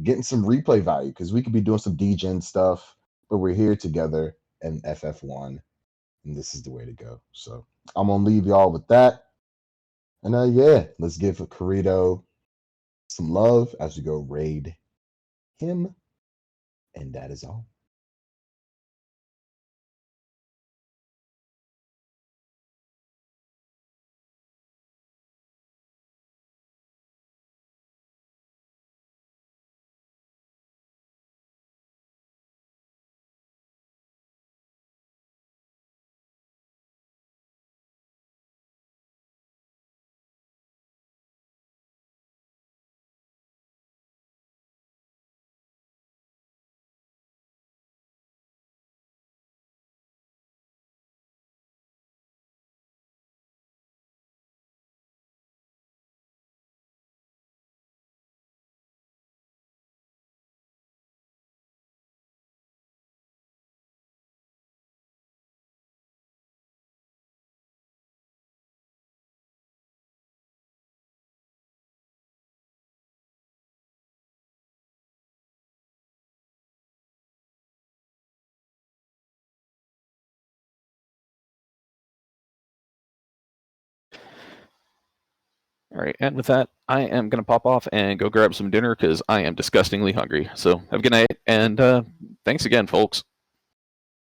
Speaker 2: getting some replay value because we could be doing some DGen stuff, but we're here together in FF1, and this is the way to go. So I'm gonna leave y'all with that, and yeah, let's give Kirito some love as we go raid him, and that is all.
Speaker 1: All right, and with that, I am going to pop off and go grab some dinner because I am disgustingly hungry. So have a good night, and thanks again, folks.